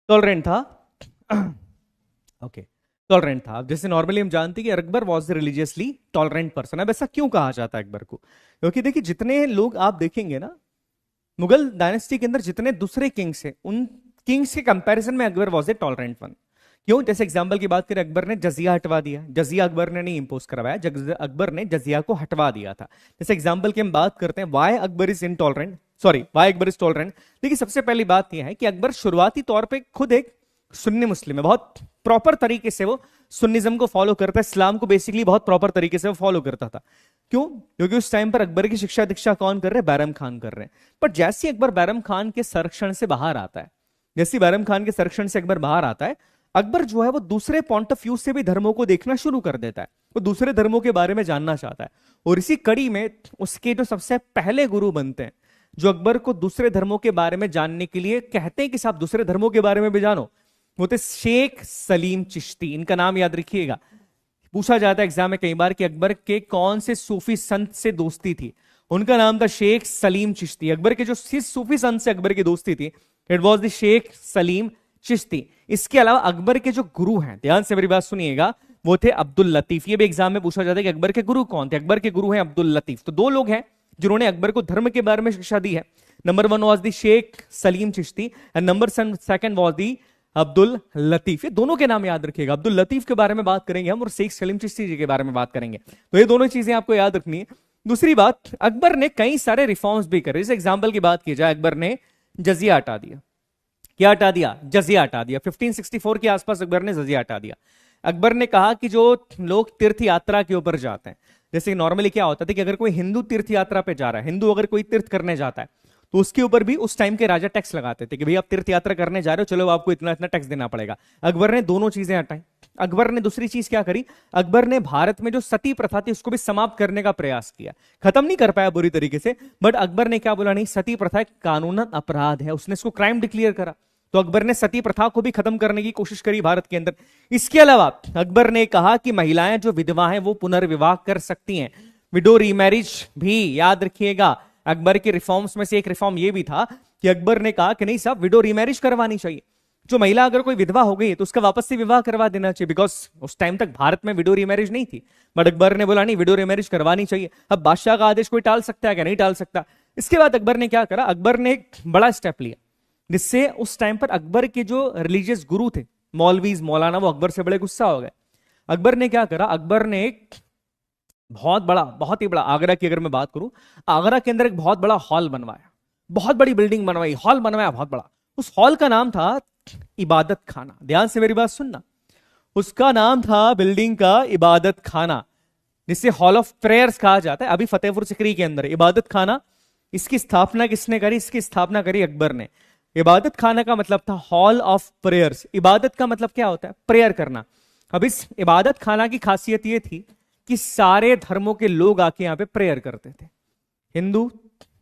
टॉलरेंट था। ओके, टॉलरेंट था। जैसे नॉर्मली हम जानते हैं कि Akbar was religiously tolerant person. अब ऐसा क्यों कहा जाता है अकबर को? क्योंकि देखिए, जितने लोग आप देखेंगे ना मुगल डायनेस्टी के अंदर, जितने दूसरे किंग्स हैं, उन किंग्स के कंपैरिजन में Akbar was a tolerant one. क्यों? जैसे एग्जाम्पल की बात करें, अकबर ने जजिया हटवा दिया। जजिया अकबर ने नहीं इंपोज करवाया, अकबर ने जजिया को हटवा दिया था। जैसे एग्जाम्पल की हम बात करते हैं, why Akbar is intolerant, sorry why Akbar is tolerant. देखिए सबसे पहली बात यह है कि अकबर शुरुआती तौर पे खुद एक सुन्नी मुस्लिम है, बहुत प्रॉपर तरीके से वो सुन्निज्म को फॉलो करता है, इस्लाम को बेसिकली बहुत प्रॉपर तरीके से वो फॉलो करता था। क्यों? क्योंकि उस टाइम पर अकबर की शिक्षा दीक्षा कौन कर रहे हैं? बैरम खान कर रहे हैं। पर जैसे अकबर बैरम खान के संरक्षण से बाहर आता है, जैसे बैरम खान के संरक्षण से अकबर बाहर आता है, अकबर जो है वो दूसरे पॉइंट ऑफ व्यू से भी धर्मों को देखना शुरू कर देता है, वो दूसरे धर्मों के बारे में जानना चाहता है। और इसी कड़ी में उसके जो सबसे पहले गुरु बनते हैं, जो अकबर को दूसरे धर्मों के बारे में जानने के लिए कहते हैं कि साहब दूसरे धर्मों के बारे में भी जानो, वो थे शेख सलीम चिश्ती। इनका नाम याद रखिएगा, पूछा जाता है एग्जाम में कई बार कि अकबर के कौन से सूफी संत से दोस्ती थी। उनका नाम था शेख सलीम चिश्ती। अकबर के जो सूफी संत से अकबर की दोस्ती थी, it was the Sheikh Salim Chishti. इसके अलावा अकबर के जो गुरु हैं, ध्यान से मेरी बात सुनिएगा, वो थे अब्दुल लतीफ। ये भी एग्जाम में पूछा जाता है कि अकबर के गुरु कौन थे। अकबर के गुरु हैं अब्दुल लतीफ। तो दो लोग हैं जिन्होंने अकबर को धर्म के बारे में शिक्षा दी है। Number 1 was the Sheikh Salim Chishti and number 2 was the Abdul Latif. ये दोनों के नाम याद रखिएगा। अब्दुल लतीफ के बारे में बात करेंगे हम और शेख सलीम चिश्ती जी के बारे में बात करेंगे। तो ये दोनों चीजें आपको याद रखनी है। दूसरी बात, अकबर ने कई सारे रिफॉर्म्स भी करे। जैसे एग्जाम्पल की बात की जाए, अकबर ने जजिया हटा दिया। क्या हटा दिया? जजिया हटा दिया। 1564 के आसपास अकबर ने जजिया हटा दिया। अकबर ने कहा कि जो लोग तीर्थ यात्रा के ऊपर जाते हैं, जैसे नॉर्मली क्या होता था कि अगर कोई हिंदू तीर्थ यात्रा पे जा रहा है, हिंदू अगर कोई तीर्थ करने जाता है, तो उसके ऊपर भी उस टाइम के राजा टैक्स लगाते थे कि भाई आप तीर्थ यात्रा करने जा रहे हो, चलो आपको इतना इतना टैक्स देना पड़ेगा। अकबर ने दोनों चीजें हटाई। अकबर ने दूसरी चीज क्या करी, अकबर ने भारत में जो सती प्रथा थी उसको भी समाप्त करने का प्रयास किया। खत्म नहीं कर पाया बुरी तरीके से, बट अकबर ने क्या बोला, नहीं सती प्रथा एक कानूनन अपराध है, उसने इसको क्राइम डिक्लेयर करा। तो अकबर ने सती प्रथा को भी खत्म करने की कोशिश करी भारत के अंदर। इसके अलावा अकबर ने कहा कि महिलाएं जो विधवा हैं वो पुनर्विवाह कर सकती हैं, विडो रीमैरिज भी याद रखिएगा। अकबर के रिफॉर्म्स में से एक रिफॉर्म ये भी था कि अकबर ने कहा कि नहीं साहब विडो रीमैरिज करवानी चाहिए। जो महिला अगर कोई विधवा हो गई तो उसका वापस से विवाह करवा देना चाहिए, बिकॉज उस टाइम तक भारत में विडो रीमैरिज नहीं थी। बट अकबर ने बोला नहीं, विडो रीमैरिज करवानी चाहिए। अब बादशाह का आदेश कोई टाल सकता है क्या? नहीं टाल सकता। इसके बाद अकबर ने क्या करा, अकबर ने एक बड़ा स्टेप लिया, जिससे उस टाइम पर अकबर के जो रिलीजियस गुरु थे, मौलवीज मौलाना, वो अकबर से बड़े गुस्सा हो गए। अकबर ने क्या करा, अकबर ने एक बहुत ही बड़ा, आगरा की अगर मैं बात करूं, आगरा के अंदर एक बहुत बड़ा हॉल बनवाया, बहुत बड़ी बिल्डिंग बनवाई, हॉल बनवाया बहुत बड़ा। उस हॉल का नाम था इबादत खाना। ध्यान से मेरी बात सुनना, उसका नाम था बिल्डिंग का इबादत खाना, जिसे हॉल ऑफ प्रेयर्स कहा जाता है। अभी फतेहपुर सिकरी के अंदर इबादत खाना। इसकी स्थापना किसने करी? इसकी स्थापना करी अकबर ने। इबादत खाना का मतलब था हॉल ऑफ प्रेयर्स। इबादत का मतलब क्या होता है? प्रेयर करना। अब इस इबादत खाना की खासियत यह थी कि सारे धर्मों के लोग आके यहां पे प्रेयर करते थे। हिंदू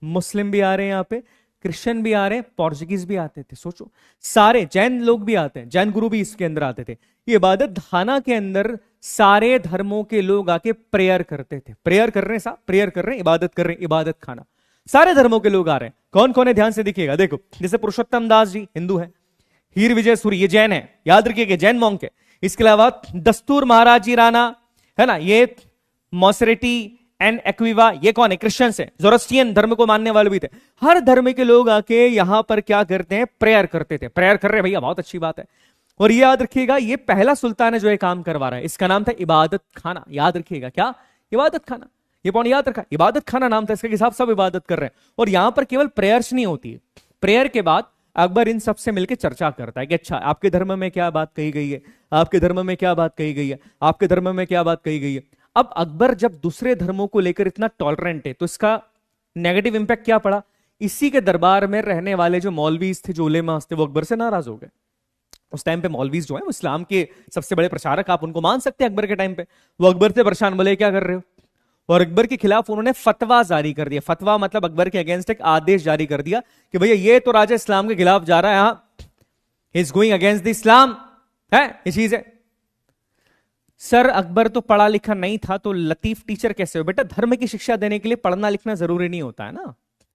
मुस्लिम भी आ रहे हैं यहां पे, क्रिश्चियन भी आ रहे हैं, पोर्चुगीज भी आते थे। सोचो, सारे जैन लोग भी आते हैं, जैन गुरु भी इसके अंदर आते थे। ये इबादत खाना के अंदर सारे धर्मों के लोग आके प्रेयर करते थे। प्रेयर कर रहे हैं, साहब प्रेयर कर रहे हैं, इबादत कर रहे हैं, इबादत खाना। सारे धर्मों के लोग आ रहे हैं। कौन कौन है? ध्यान से दिखिएगा। देखो, जैसे पुरुषोत्तम दास जी हिंदू है, हीर विजय सूरी ये जैन है, याद रखिएगा जैन मॉन्क है। इसके अलावा दस्तूर महाराज जी राणा है ना, ये मॉसरेटी एंड एक्विवा, ये कौन है? क्रिश्चियंस है, जोरस्टियन धर्म को मानने वाले भी थे। हर धर्म के लोग आके यहां पर क्या करते हैं? प्रेयर करते थे। प्रेयर कर रहे हैं भैया, बहुत अच्छी बात है। और ये याद रखिएगा, ये पहला सुल्तान है जो ये काम करवा रहा है। इसका नाम था इबादत खाना। याद रखिएगा, क्या? इबादत खाना। ये पॉइंट याद रखा, इबादत खाना नाम था इसका, हिसाब सब इबादत कर रहे हैं। और यहां पर केवल प्रेयर्स नहीं होती है, प्रेयर के बाद अकबर इन सबसे मिलकर चर्चा करता है कि अच्छा आपके धर्म में क्या बात कही गई है, आपके धर्म में क्या बात कही गई है, आपके धर्म में क्या बात कही गई है। अब अकबर जब दूसरे धर्मों को लेकर इतना टॉलरेंट है, तो इसका नेगेटिव इंपैक्ट क्या पड़ा? इसी के दरबार में रहने वाले जो मौलवीज थे, जो उलेमास थे, वो अकबर से नाराज हो गए। उस टाइम पे मौलवीज जो है वो इस्लाम के सबसे बड़े प्रचारक, आप उनको मान सकते हैं अकबर के टाइम पे। वो अकबर से परेशान, बोले क्या कर रहे हो? और अकबर के खिलाफ उन्होंने फतवा जारी कर दिया। फतवा मतलब अकबर के अगेंस्ट एक आदेश जारी कर दिया कि भैया ये तो राजा इस्लाम के खिलाफ जा रहा है, इज गोइंग अगेंस्ट द इस्लाम है, ये चीज है। सर अकबर तो पढ़ा लिखा नहीं था, तो लतीफ टीचर कैसे हो? बेटा धर्म की शिक्षा देने के लिए पढ़ना लिखना जरूरी नहीं होता है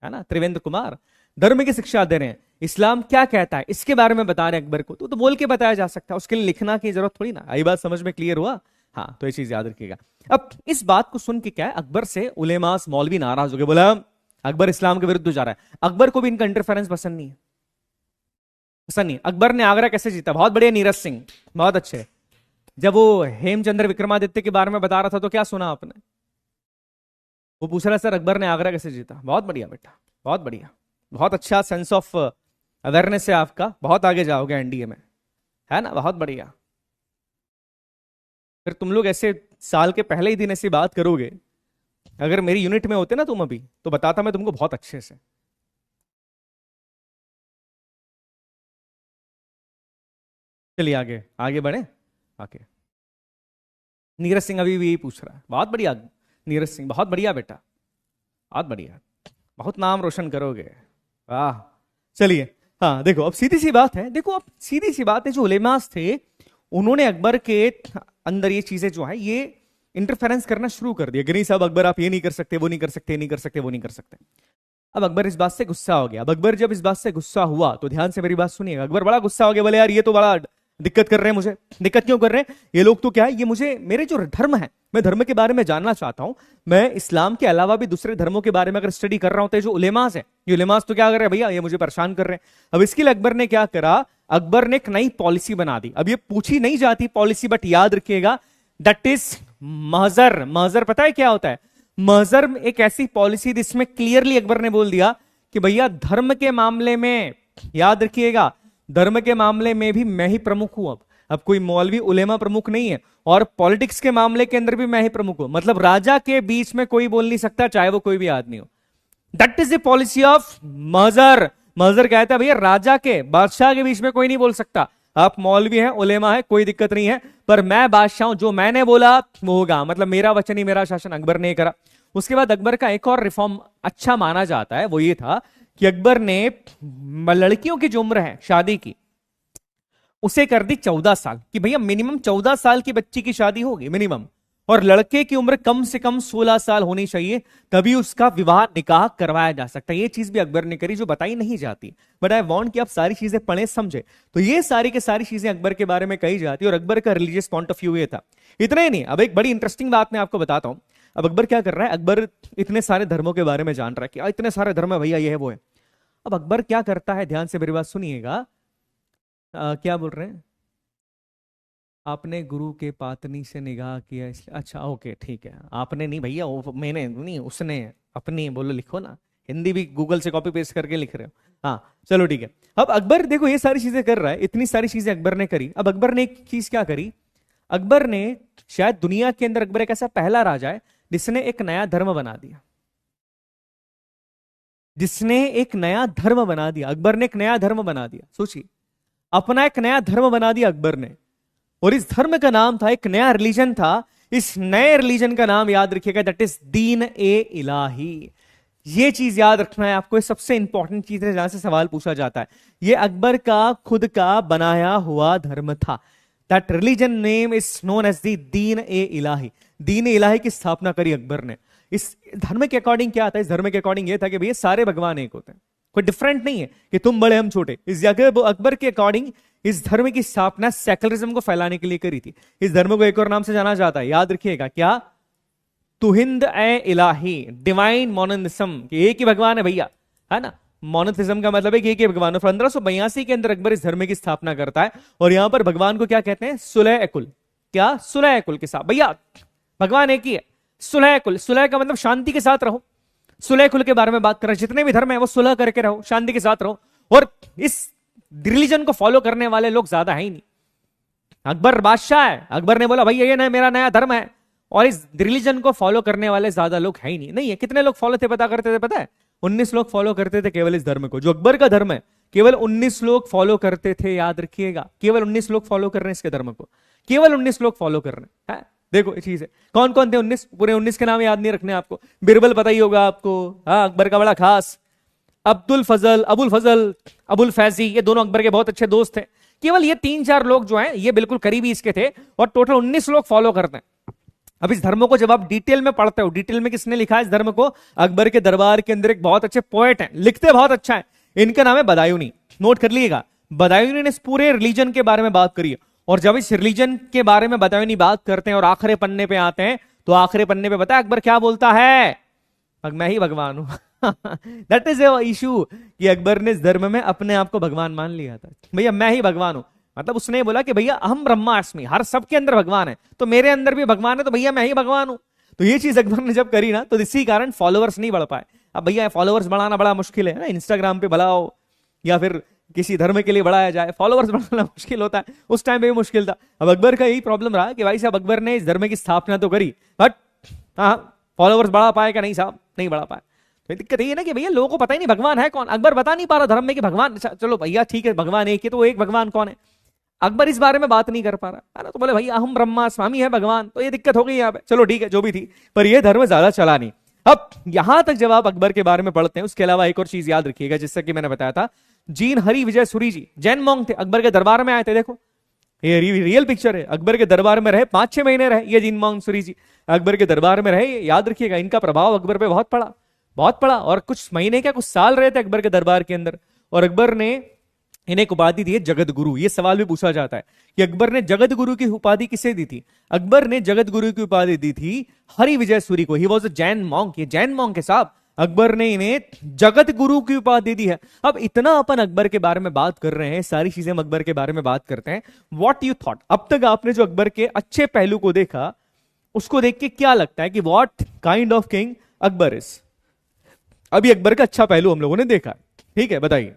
ना त्रिवेंद्र कुमार, धर्म की शिक्षा दे रहे हैं, इस्लाम क्या कहता है इसके बारे में बता रहे हैं अकबर को, तो बोल के बताया जा सकता है, उसके लिए लिखना की जरूरत थोड़ी ना। आई बात समझ में क्लियर हुआ? हाँ, तो ये चीज याद रखिएगा। अब इस बात को सुन के क्या है, अकबर से उलेमास मौलवी नाराज हो गए, बोला अकबर इस्लाम के विरुद्ध जा रहा है। अकबर को भी इनका इंटरफेरेंस पसंद नहीं है। सनी, अकबर ने आगरा कैसे जीता? बहुत बढ़िया नीरज सिंह, बहुत अच्छे। जब वो हेमचंद्र विक्रमादित्य के बारे में बता रहा था तो क्या सुना आपने? वो पूछ रहा सर अकबर ने आगरा कैसे जीता। बहुत बढ़िया बेटा, बहुत बढ़िया, बहुत अच्छा सेंस ऑफ अवेयरनेस है आपका, बहुत आगे जाओगे एनडीए में, है ना, बहुत बढ़िया। फिर तुम लोग ऐसे साल के पहले ही दिन ऐसी बात करोगे, अगर मेरी यूनिट में होते ना तुम अभी, तो बताता मैं तुमको बहुत अच्छे से। चलिए आगे आगे बढ़े आगे। नीरज सिंह अभी भी यही पूछ रहा है, बहुत बढ़िया नीरज सिंह, बहुत बढ़िया बेटा, बहुत बढ़िया, बहुत नाम रोशन करोगे, वाह। चलिए, हाँ देखो अब सीधी सी बात है, देखो अब सीधी सी बात है, जो उलेमास थे उन्होंने अकबर के अंदर ये चीजें जो है ये इंटरफेरेंस करना शुरू कर दिया कि नहीं साहब अकबर आप ये नहीं कर सकते, वो नहीं कर सकते, नहीं कर सकते, वो नहीं कर सकते। अब अकबर इस बात से गुस्सा हो गया। अब अकबर जब इस बात से गुस्सा हुआ तो ध्यान से मेरी बात सुनिएगा, अकबर बड़ा गुस्सा हो गया, बोले यार ये तो बड़ा दिक्कत कर रहे हैं मुझे। दिक्कत क्यों कर रहे हैं ये लोग? तो क्या है, ये मुझे मेरे जो धर्म है, मैं धर्म के बारे में जानना चाहता हूं, मैं इस्लाम के अलावा भी दूसरे धर्मों के बारे में अगर स्टडी कर रहा हूं तो जो उलेमास है, ये उलेमास तो क्या कर रहे हैं भैया, ये मुझे परेशान कर रहे हैं। अब इसके लिए अकबर ने क्या करा, अकबर ने एक नई पॉलिसी बना दी। अब ये पूछी नहीं जाती पॉलिसी, बट याद रखिएगा दैट इज महजर। महजर पता है क्या होता है? महजर एक ऐसी पॉलिसी जिसमें क्लियरली अकबर ने बोल दिया कि भैया धर्म के मामले में, याद रखिएगा, धर्म के मामले में भी मैं ही प्रमुख हूं। अब कोई मौलवी उलेमा प्रमुख नहीं है, और पॉलिटिक्स के मामले के अंदर भी मैं ही प्रमुख हूं। मतलब राजा के बीच में कोई बोल नहीं सकता, चाहे वो कोई भी आदमी हो। That is the policy of Mahzar. Mahzar कहता है भैया राजा के, बादशाह के बीच में कोई नहीं बोल सकता। आप मौलवी हैं, उलेमा है, कोई दिक्कत नहीं है, पर मैं बादशाह हूं, जो मैंने बोला वो होगा, मतलब मेरा वचन ही मेरा शासन। अकबर ने करा। उसके बाद अकबर का एक और रिफॉर्म अच्छा माना जाता है, वो ये था कि अकबर ने लड़कियों की जो उम्र है शादी की, उसे कर दी 14 साल, कि भैया मिनिमम 14 साल की बच्ची की शादी होगी मिनिमम, और लड़के की उम्र कम से कम 16 साल होनी चाहिए, तभी उसका विवाह निकाह करवाया जा सकता है। ये चीज भी अकबर ने करी, जो बताई नहीं जाती, बट आई वांट कि आप सारी चीजें पढ़े समझे। तो ये सारी के सारी चीजें अकबर के बारे में कही जाती है, और अकबर का रिलीजियस पॉइंट ऑफ व्यू ये था। इतना ही नहीं, अब एक बड़ी इंटरेस्टिंग बात मैं आपको बताता हूं। अब अकबर क्या कर रहा है, अकबर इतने सारे धर्मों के बारे में जान रहा है कि इतने सारे धर्म है भैया, ये है वो है। अब अकबर क्या करता है, ध्यान से मेरी बात सुनिएगा, क्या बोल रहे हैं, आपने गुरु के पातनी से निगाह किया इसलिए, अच्छा ओके ठीक है, आपने नहीं भैया, वो मैंने नहीं, उसने, अपनी बोलो, लिखो ना, हिंदी भी गूगल से कॉपी पेस्ट करके लिख रहे हो, हाँ चलो ठीक है। अब अकबर देखो ये सारी चीजें कर रहा है, इतनी सारी चीजें अकबर ने करी। अब अकबर ने एक चीज क्या करी, अकबर ने शायद दुनिया के अंदर, अकबर एक ऐसा पहला राजा है जिसने एक नया धर्म बना दिया, जिसने एक नया धर्म बना दिया। अकबर ने एक नया धर्म बना दिया, सोचिए, अपना एक नया धर्म बना दिया अकबर ने, और इस धर्म का नाम था, एक नया रिलीजन था, इस नए रिलीजन का नाम याद रखिएगा, दैट इज दीन ए इलाही। ये चीज याद रखना है आपको, सबसे इंपॉर्टेंट चीज है जहां से सवाल पूछा जाता है। ये अकबर का खुद का बनाया हुआ धर्म था। That religion name is known as the Din e इलाही। दीन ए इलाही की स्थापना करी अकबर ने। इस धर्म के अकॉर्डिंग क्या था, इस धर्म के अकॉर्डिंग ये था कि भैया सारे भगवान एक होते हैं, कोई डिफरेंट नहीं है कि तुम बड़े हम छोटे। इस जगह अकबर के अकॉर्डिंग इस धर्म की स्थापना सेकुलरिज्म को फैलाने के लिए करी थी। इस धर्म को एक और नाम से जाना जाता है, याद रखिएगा, क्या? तुहिंद ए इलाही, डिवाइन मोनोथिज्म, एक ही भगवान है भैया, है ना। मोनोथिज्म का मतलब है कि एक ही भगवान। 1582 के अंदर अकबर इस धर्म की स्थापना करता है, और यहां पर भगवान को क्या कहते हैं, सुलह कुल। क्या? सुलह कुल के साथ, भैया भगवान एक ही है, सुलह कुल। सुलह का मतलब शांति के साथ रहो, सुलह कुल के बारे में बात कर रहे हैं। जितने भी धर्म है वो सुलह करके रहो, शांति के साथ रहो, और इस रिलीजन को फॉलो करने वाले लोग ज्यादा है ही नहीं। अकबर बादशाह है, अकबर ने बोला भैया ये मेरा नया धर्म है, और इस रिलीजन को फॉलो करने वाले ज्यादा लोग है ही नहीं। नहीं है, कितने लोग फॉलो थे पता करते थे, पता है? 19 लोग फॉलो करते थे केवल इस धर्म को, जो अकबर का धर्म है, केवल 19 लोग फॉलो करते थे, याद रखिएगा, केवल 19 लोग फॉलो कर रहे हैं इसके धर्म को, केवल 19 लोग फॉलो कर रहे हैं। देखो ये चीज है, कौन कौन थे 19? पूरे 19 के नाम याद नहीं रखने आपको, बिरबल पता ही होगा आपको, हाँ अकबर का बड़ा खास, अब्दुल फजल, अबुल फजल, अबुल फैजी, ये दोनों अकबर के बहुत अच्छे दोस्त थे। केवल ये 3-4 लोग जो हैं ये बिल्कुल करीबी इसके थे, और टोटल 19 लोग फॉलो करते हैं। अब इस धर्म को जब आप डिटेल में पढ़ते हो, डिटेल में किसने लिखा है इस धर्म को? अकबर के दरबार के अंदर एक बहुत अच्छे पोएट हैं, लिखते बहुत अच्छा है, इनका नाम है बदायूनी। नोट कर लीजिएगा, बदायूनी ने इस पूरे रिलीजन के बारे में बात करी है। और जब इस रिलीजन के बारे में बदायूनी बात करते हैं और आखिरी पन्ने पे आते हैं, तो आखिरी पन्ने पे पता है अकबर क्या बोलता है? मैं ही भगवान हूं। दैट इज इशू कि अकबर ने इस धर्म में अपने आप को भगवान मान लिया था। भैया मैं ही भगवान हूं, मतलब उसने बोला कि भैया अहम ब्रह्मास्मि, हर सबके अंदर भगवान है, तो मेरे अंदर भी भगवान है, तो भैया मैं ही भगवान हूं। तो ये चीज अकबर ने जब करी ना, तो इसी कारण फॉलोअर्स नहीं बढ़ पाए। अब भैया फॉलोअर्स बढ़ाना बड़ा मुश्किल है ना, इंस्टाग्राम पे बढ़ाओ या फिर किसी धर्म के लिए बढ़ाया जाए, फॉलोअर्स बढ़ाना मुश्किल होता है। उस टाइम पे भी मुश्किल था। अब अकबर का यही प्रॉब्लम रहा कि भाई साहब अकबर ने इस धर्म की स्थापना तो करी, बट हाँ फॉलोअर्स बढ़ा पाए क्या? नहीं साहब, नहीं बढ़ा पाए। तो दिक्कत ये है ना कि भैया लोगों को पता ही नहीं भगवान है कौन। अकबर बता नहीं पा रहा धर्म में कि भगवान, चलो भैया ठीक है भगवान एक है, तो वो एक भगवान कौन है, अकबर इस बारे में बात नहीं कर पा रहा है ना। तो बोले भैया हम ब्रह्मा स्वामी है भगवान, तो ये दिक्कत हो गई यहाँ पे। चलो ठीक है जो भी थी, पर ये धर्म ज्यादा चला नहीं। अब यहां तक जब आप अकबर के बारे में पढ़ते हैं, उसके अलावा एक और चीज याद रखिएगा, जिससे कि मैंने बताया था, जीन हरि विजय सूरी जी जैन मॉन्क थे, अकबर के दरबार में आए थे। देखो ये रियल पिक्चर है, अकबर के दरबार में रहे 5-6 महीने रहे ये जीन मॉन्क सूरी जी, अकबर के दरबार में रहे। याद रखिएगा इनका प्रभाव अकबर पे बहुत पड़ा, बहुत पड़ा। और कुछ महीने क्या कुछ साल रहे थे अकबर के दरबार के अंदर। और अकबर ने इन्हें एक उपाधि दी है जगत गुरु। ये सवाल भी पूछा जाता है कि अकबर ने जगत गुरु की उपाधि किसे दी थी? अकबर ने जगत गुरु की उपाधि दी थी हरि विजय सूरी को। He was a Jain monk, ये जैन मॉन्क है साहब। अकबर ने इन्हें जगत गुरु की उपाधि दी है। अब इतना अपन अकबर के बारे में बात कर रहे हैं, सारी चीजें हम अकबर के बारे में बात करते हैं। व्हाट यू थॉट, अब तक आपने जो अकबर के अच्छे पहलू को देखा, उसको देख के क्या लगता है कि what kind of king Akbar is? अभी अकबर का अच्छा पहलू हम लोगों ने देखा है, ठीक है, बताइए।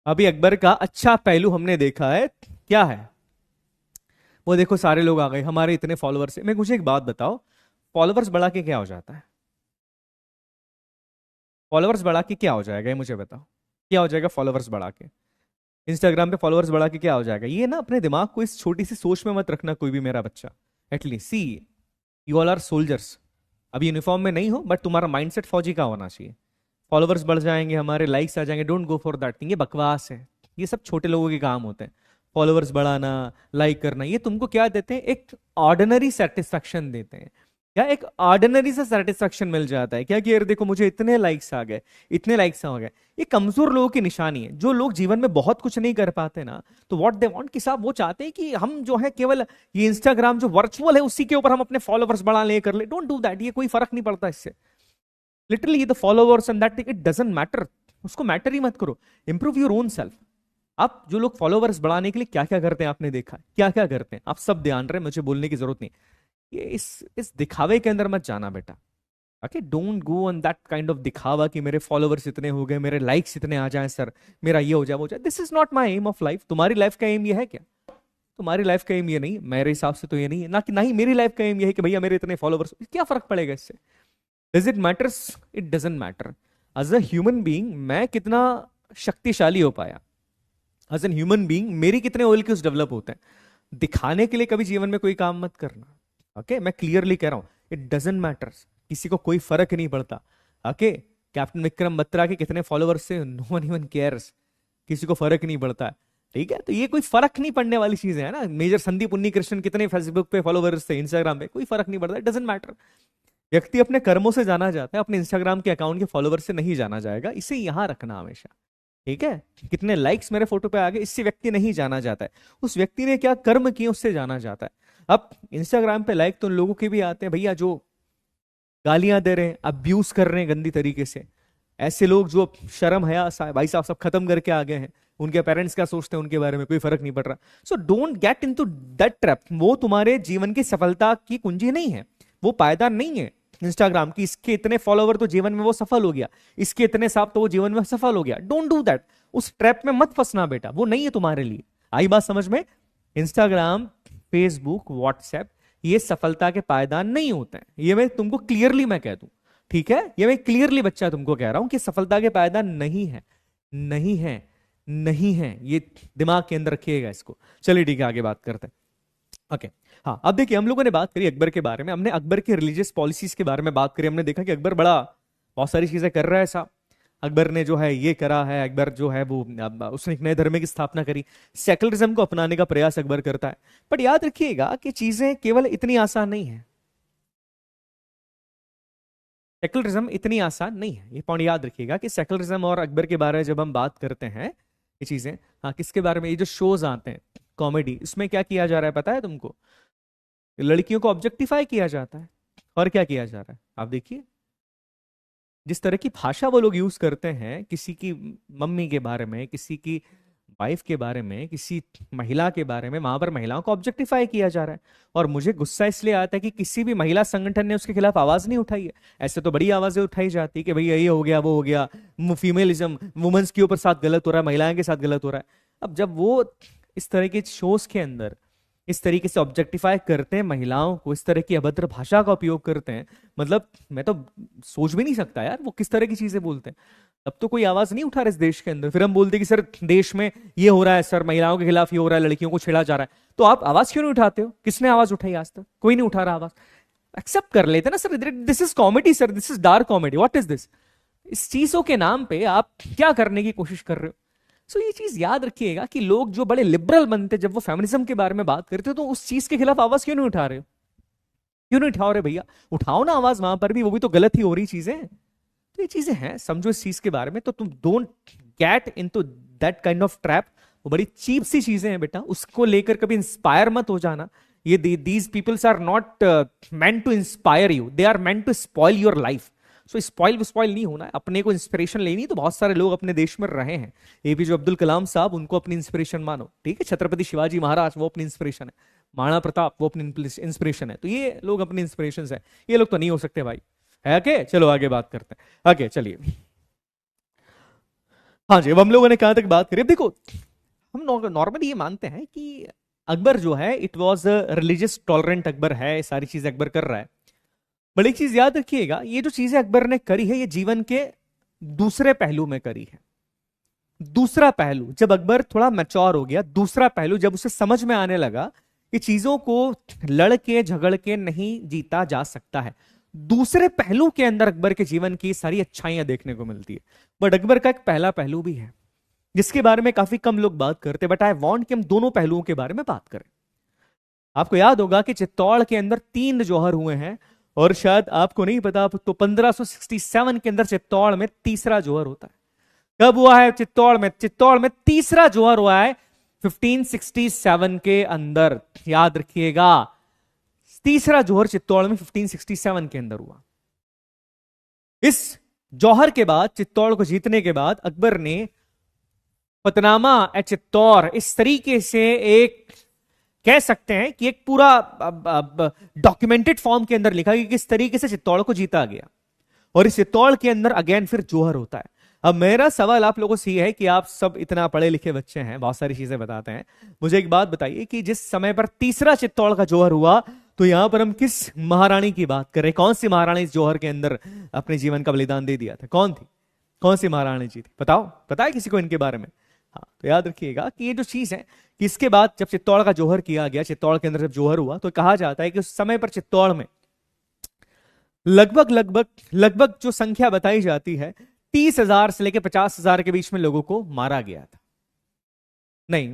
अभी अकबर का अच्छा पहलू हमने देखा है, क्या है वो? देखो सारे लोग आ गए, हमारे इतने फॉलोअर्स है। मैं मुझे एक बात बताओ, फॉलोअर्स बढ़ा के क्या हो जाता है? फॉलोअर्स बढ़ा के क्या हो जाएगा ये मुझे बताओ, क्या हो जाएगा फॉलोअर्स बढ़ा के? इंस्टाग्राम पे फॉलोअर्स बढ़ा के क्या हो जाएगा? ये ना अपने दिमाग को इस छोटी सी सोच में मत रखना कोई भी मेरा बच्चा। At least see, you all are soldiers. अभी यूनिफॉर्म में नहीं हो, बट तुम्हारा माइंडसेट फौजी का होना चाहिए। फॉलोवर्स बढ़ जाएंगे, हमारे लाइक्स आ जाएंगे, don't go for that thing, ये बकवास है। ये सब छोटे लोगों के काम होते हैं। फॉलोवर्स बढ़ाना, लाइक करना, ये तुमको क्या देते हैं? एक ऑर्डिनरी सेटिस्फैक्शन देते हैं। क्या एक ऑर्डिनरी सा सेटिस्फैक्शन मिल जाता है क्या कि यार देखो मुझे इतने लाइक्स आ गए, इतने लाइक्स आ गए। ये कमजोर लोगों की निशानी है। जो लोग जीवन में बहुत कुछ नहीं कर पाते ना, तो व्हाट दे वांट कि साहब वो चाहते हैं कि हम जो है केवल ये इंस्टाग्राम जो वर्चुअल है उसी के ऊपर हम अपने फॉलोवर्स बढ़ा ले कर ले। डोंट डू दैट, ये कोई फर्क नहीं पड़ता इससे। Literally the followers and that it doesn't matter, उसको मैटर ही मत करो। Improve your own self. आप जो लोग फॉलोवर्स बढ़ाने के लिए क्या क्या करते हैं आपने देखा है, क्या क्या करते हैं आप सब ध्यान रहे, मुझे बोलने की जरूरत नहीं। ये इस दिखावे के अंदर मत जाना बेटा। Okay, don't go on that kind of दिखावा कि मेरे फॉलोवर्स इतने हो गए, मेरे लाइक्स इतने आ जाएं सर, मेरा ये हो जाए वो हो जाए। This is not my aim of life. तुम्हारी लाइफ का एम ये है क्या? तुम्हारी लाइफ का एम ये नहीं, मेरे हिसाब से तो ये नहीं है ना, कि ना ही मेरी लाइफ का एम ये है कि भैया मेरे इतने फॉलोवर्स। क्या फर्क पड़ेगा इससे? Does it matters? It doesn't matter. As a human being मैं कितना शक्तिशाली हो पाया, एज एन ह्यूमन बीइंग मेरी कितने ऑयल के डेवलप होते हैं, दिखाने के लिए कभी जीवन में कोई काम मत करना। ओके, मैं क्लियरली कह रहा हूं, इट डजेंट मैटर। किसी को कोई फर्क नहीं पड़ता। ओके, कैप्टन विक्रम बत्रा के कितने फॉलोअर्स से, नो वन इवन केयर्स, किसी को फर्क नहीं पड़ता है। ठीक है, तो ये कोई फर्क नहीं पड़ने वाली चीज है ना। मेजर संदीप उन्नीकृष्णन कितने फेसबुक पे फॉलोवर्स थे, इंस्टाग्राम पे, कोई फर्क नहीं पड़ता, इट डजेंट मैटर। व्यक्ति अपने कर्मों से जाना जाता है, अपने इंस्टाग्राम के अकाउंट के फॉलोवर से नहीं जाना जाएगा। इसे यहां रखना हमेशा, ठीक है? कितने लाइक्स मेरे फोटो पे आ गए, इससे व्यक्ति नहीं जाना जाता है। उस व्यक्ति ने क्या कर्म किए उससे जाना जाता है। अब इंस्टाग्राम पे लाइक तो उन लोगों के भी आते हैं भैया जो गालियां दे रहे हैं, अब्यूज कर रहे हैं गंदी तरीके से। ऐसे लोग जो शर्म हया भाई साहब सब खत्म करके आ गए हैं, उनके पेरेंट्स क्या सोचते हैं उनके बारे में कोई फर्क नहीं पड़ रहा। So don't get into that trap. वो तुम्हारे जीवन की सफलता की कुंजी नहीं है, वो पायदान नहीं है इंस्टाग्राम की। इसके इतने फॉलोवर तो जीवन में वो सफल हो गया, इसके इतने साहब तो वो जीवन में सफल हो गया। Don't do that. उस ट्रैप में मत फंसना बेटा, वो नहीं है तुम्हारे लिए। आई बात समझ में? इंस्टाग्राम, फेसबुक, व्हाट्सएप ये सफलता के पायदान नहीं होते हैं। ये मैं तुमको क्लियरली मैं कह दूं, ठीक है? ये मैं क्लियरली बच्चा तुमको कह रहा हूं कि सफलता के पायदान नहीं है, नहीं है, नहीं है। ये दिमाग के अंदर रखिएगा इसको। चलिए ठीक है, आगे बात करते हैं। ओके, हाँ, अब देखिए हम लोगों ने बात करी अकबर के बारे में, हमने अकबर के रिलीजियस पॉलिसीज के बारे में बात करी। हमने देखा कि अकबर बड़ा बहुत सारी चीजें कर रहा है साहब। अकबर ने जो है ये करा है, अकबर जो है वो उसने एक नए धर्म की स्थापना करी, सेकुलरिज्म को अपनाने का प्रयास अकबर करता है। बट याद रखिएगा कि चीजें केवल इतनी आसान नहीं है। सेकुलरिज्म इतनी आसान नहीं है, ये पॉइंट याद रखिएगा कि सेकुलरिज्म और अकबर के बारे में जब हम बात करते हैं ये चीजें, हाँ, किसके बारे में? ये जो शोज आते हैं कॉमेडी, इसमें क्या किया जा रहा है पता है तुमको? लड़कियों को ऑब्जेक्टिफाई किया जाता है। और क्या किया जा रहा है आप देखिए, जिस तरह की भाषा वो लोग यूज करते हैं किसी की मम्मी के बारे में, किसी की वाइफ के बारे में, किसी महिला के बारे में, वहां पर महिलाओं को ऑब्जेक्टिफाई किया जा रहा है। और मुझे गुस्सा इसलिए आता है कि किसी भी महिला संगठन ने उसके खिलाफ आवाज नहीं उठाई है। ऐसे तो बड़ी आवाजें उठाई जाती है कि भाई ये हो गया वो हो गया, फीमेलिज्म, वुमेन्स के ऊपर साथ गलत हो रहा है, महिलाओं के साथ गलत हो रहा है। अब जब वो इस तरह के शोज के अंदर इस तरीके से ऑब्जेक्टिफाई करते हैं महिलाओं को, इस तरह की अभद्र भाषा का उपयोग करते हैं, मतलब मैं तो सोच भी नहीं सकता यार वो किस तरह की चीजें बोलते हैं। तब तो कोई आवाज नहीं उठा रहा इस देश के अंदर, फिर हम बोलते कि सर देश में ये हो रहा है, सर महिलाओं के खिलाफ ये हो रहा है, लड़कियों को छेड़ा जा रहा है, तो आप आवाज क्यों नहीं उठाते हो? किसने आवाज उठाई आज तक? कोई नहीं उठा रहा आवाज। एक्सेप्ट कर लेते ना sir, this is comedy sir, this is dark comedy, what is this? इस चीजों के नाम पे आप क्या करने की कोशिश कर रहे हो? सो ये चीज याद रखिएगा कि लोग जो बड़े लिबरल बनते जब वो फेमिनिज्म के बारे में बात करते तो उस चीज के खिलाफ आवाज क्यों नहीं उठा रहे हो? क्यों नहीं उठाओ रहे भैया? उठाओ ना आवाज वहां पर भी, वो भी तो गलत ही हो रही चीजें। तो ये चीजें हैं, समझो इस चीज के बारे में। तो तुम don't get into that kind of trap. वो बड़ी चीप सी चीजें हैं बेटा, उसको लेकर कभी इंस्पायर मत हो जाना। ये these peoples are not meant to inspire you, they are meant to spoil your life. So spoil नहीं होना है, अपने को इंस्पिरेशन लेनी। तो बहुत सारे लोग अपने देश में रहे हैं, एपीजे अब्दुल कलाम साहब, उनको अपनी इंस्पिरेशन मानो, ठीक है। छत्रपति शिवाजी महाराज वो अपनी इंस्पिरेशन है, महाराणा प्रताप वो अपनी इंस्पिरेशन है। तो ये लोग अपनी इंस्पिरेशन है, ये लोग तो नहीं हो सकते भाई, है के? चलो आगे बात करते हैं, आगे चलिए। हाँ जी, अब हम लोगों ने कहां तक बात करी? देखो हम नॉर्मली ये मानते हैं कि अकबर जो है it was religious tolerant Akbar है, सारी चीजें अकबर कर रहा है। बड़ी चीज याद रखिएगा, ये जो चीजें अकबर ने करी है ये जीवन के दूसरे पहलू में करी है। दूसरा पहलू जब अकबर थोड़ा मैच्योर हो गया, दूसरा पहलू जब उसे समझ में आने लगा कि चीजों को लड़ के झगड़ के नहीं जीता जा सकता है, दूसरे पहलू के अंदर अकबर के जीवन की सारी अच्छाइयां देखने को मिलती है। बट अकबर का एक पहला पहलू भी है जिसके बारे में काफी कम लोग बात करते, बट आई वांट कि हम दोनों पहलुओं के बारे में बात करें। आपको याद होगा कि चित्तौड़ के अंदर 3 जौहर हुए हैं, और शायद आपको नहीं पता तो 1567 के अंदर चित्तौड़ में तीसरा जौहर होता है। कब हुआ है चित्तौड़ में? चित्तौड़ में तीसरा जौहर हुआ है 1567 के अंदर, याद रखिएगा। तीसरा जौहर चित्तौड़ में 1567 के अंदर हुआ। इस जौहर के बाद, चित्तौड़ को जीतने के बाद, अकबर ने पतनामा एट चित्तौड़ इस तरीके से एक कह सकते हैं कि एक पूरा डॉक्यूमेंटेड फॉर्म के अंदर लिखा कि किस तरीके से चित्तौड़ को जीता गया। और इस चित्तौड़ के अंदर अगेन फिर जौहर होता है। अब मेरा सवाल आप लोगों से ये है कि आप सब इतना पढ़े लिखे बच्चे हैं, बहुत सारी चीजें बताते हैं, मुझे एक बात बताइए कि जिस समय पर तीसरा चित्तौड़ का जौहर हुआ तो यहां पर हम किस महारानी की बात कर रहे हैं? कौन सी महारानी इस जौहर के अंदर अपने जीवन का बलिदान दे दिया था? कौन थी? कौन सी महारानी जी थी? बताओ, पता है किसी को इनके बारे में? हाँ, तो याद रखिएगा कि ये जो चीज है कि इसके बाद जब चित्तौड़ का जौहर किया गया, चित्तौड़ के अंदर जब जौहर हुआ, तो कहा जाता है कि उस समय पर चित्तौड़ में लगभग लगभग लगभग जो संख्या बताई जाती है 30,000 से लेकर 50,000 के बीच में लोगों को मारा गया था। नहीं,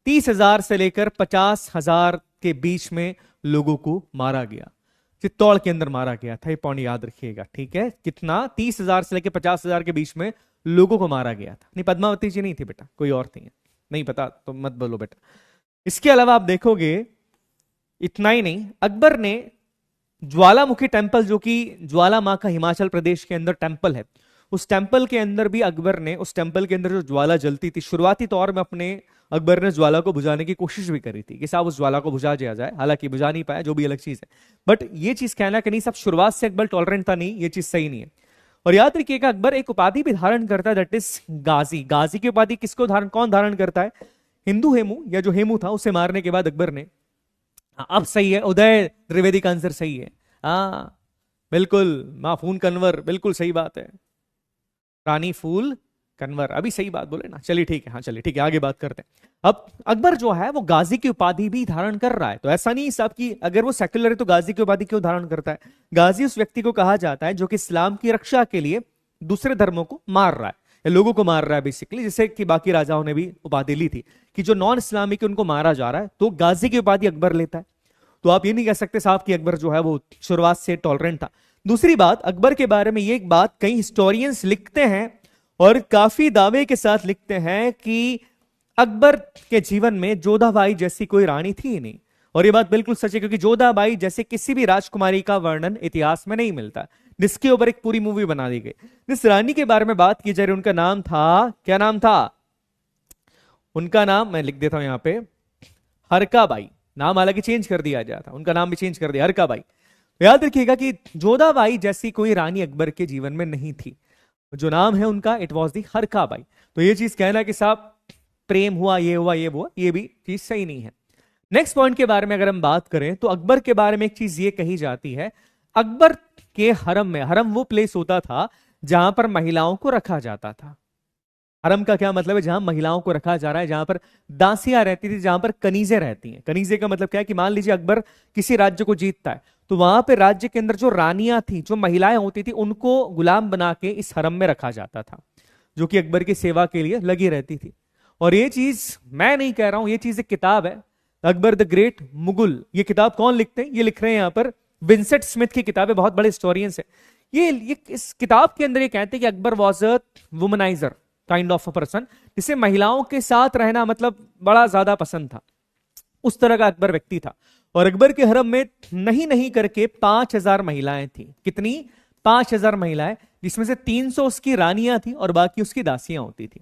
30,000 से लेकर 50,000 के बीच में लोगों को मारा गया, चित्तौड़ के अंदर मारा गया था। ये पॉइंट याद रखिएगा, ठीक है? कितना? 30,000 से लेकर 50,000 के बीच में लोगों को मारा गया था। नहीं, पद्मावती जी नहीं थी बेटा, कोई और थी। नहीं पता तो मत बोलो बेटा। इसके अलावा आप देखोगे इतना ही नहीं, अकबर ने ज्वालामुखी टेम्पल, जो कि ज्वाला मां का हिमाचल प्रदेश के अंदर टेम्पल है, उस टेम्पल के अंदर भी अकबर ने, उस टेम्पल के अंदर जो ज्वाला जलती थी, शुरुआती तौर में अपने अकबर ने ज्वाला को बुझाने की कोशिश भी करी थी कि साहब उस ज्वाला को बुझा दिया जाए, हालांकि बुझा नहीं पाया, जो भी अलग चीज है। बट ये चीज कहना कि नहीं सब शुरुआत से अकबर टॉलरेंट था, नहीं, ये चीज सही नहीं है। और याद रखिएगा अकबर एक उपाधि भी धारण करता है, दैट इज गाजी। गाजी की उपाधि किसको कौन धारण करता है? हिंदू हेमू, या जो हेमू था उसे मारने के बाद अकबर ने, अब सही है, उदय त्रिवेदी का आंसर सही है, हाँ बिल्कुल, माफून कन्वर, बिल्कुल सही बात है, रानी फूल कन्वर, अभी सही बात बोले ना। चलिए ठीक है, हाँ चलिए ठीक है, आगे बात करते हैं। अब अकबर जो है वो गाजी की उपाधि भी धारण कर रहा है। तो ऐसा नहीं साहब कि अगर वो सेक्युलर है तो गाजी की उपाधि क्यों धारण करता है? गाजी उस व्यक्ति को कहा जाता है जो कि इस्लाम की रक्षा के लिए दूसरे धर्मों को मार रहा है, या लोगों को मार रहा है बेसिकली, जैसे कि बाकी राजाओं ने भी उपाधि ली थी कि जो नॉन इस्लामिक उनको मारा जा रहा है, तो गाजी की उपाधि अकबर लेता है। तो आप ये नहीं कह सकते साहब कि अकबर जो है वो शुरुआत से टॉलरेंट था। दूसरी बात, अकबर के बारे में ये एक बात कई हिस्टोरियंस लिखते हैं और काफी दावे के साथ लिखते हैं कि अकबर के जीवन में जोधाबाई जैसी कोई रानी थी ही नहीं। और ये बात बिल्कुल सच है, क्योंकि जोधाबाई जैसे किसी भी राजकुमारी का वर्णन इतिहास में नहीं मिलता, जिसके ऊपर एक पूरी मूवी बना दी गई। जिस रानी के बारे में बात की जा रही, उनका नाम था, क्या नाम था उनका? नाम मैं लिख देता हूं यहां पे, हरकाबाई। नाम हालांकि चेंज कर दिया गया था, उनका नाम भी चेंज कर दिया, हरकाबाई। तो याद रखिएगा कि जोधाबाई जैसी कोई रानी अकबर के जीवन में नहीं थी। जो नाम है उनका, इट वॉज दी हरकाबाई। तो ये चीज कहना कि साहब प्रेम हुआ, ये हुआ, ये हुआ, ये भी चीज सही नहीं है। नेक्स्ट पॉइंट के बारे में अगर हम बात करें तो अकबर के बारे में एक चीज ये कही जाती है, अकबर के हरम में, हरम वो प्लेस होता था जहां पर महिलाओं को रखा जाता था। हरम का क्या मतलब है? जहां महिलाओं को रखा जा रहा है, जहां पर दासियां रहती थी, जहां पर कनीजें रहती हैं। कनीजे का मतलब क्या है कि मान लीजिए अकबर किसी राज्य को जीतता है, तो वहां पे राज्य के अंदर जो रानियां थी, जो महिलाएं होती थी, उनको गुलाम बना के इस हरम में रखा जाता था, जो कि अकबर की सेवा के लिए लगी रहती थी। और ये चीज मैं नहीं कह रहा हूं, ये चीज एक किताब है, अकबर द ग्रेट मुगल। ये किताब कौन लिखते हैं? ये लिख रहे हैं यहां पर विंसेंट स्मिथ की किताब है, बहुत बड़े हिस्टोरियंस है। ये इस किताब के अंदर ये कहते हैं कि Akbar was a womaniser kind of a person, जिसे महिलाओं के साथ रहना मतलब बड़ा ज्यादा पसंद था। उस तरह का अकबर व्यक्ति था। और अकबर के हरम में नहीं नहीं करके 5,000 महिलाएं थी। कितनी? 5,000 महिलाएं, जिसमें से 300 उसकी रानियां थी और बाकी उसकी दासियां होती थी।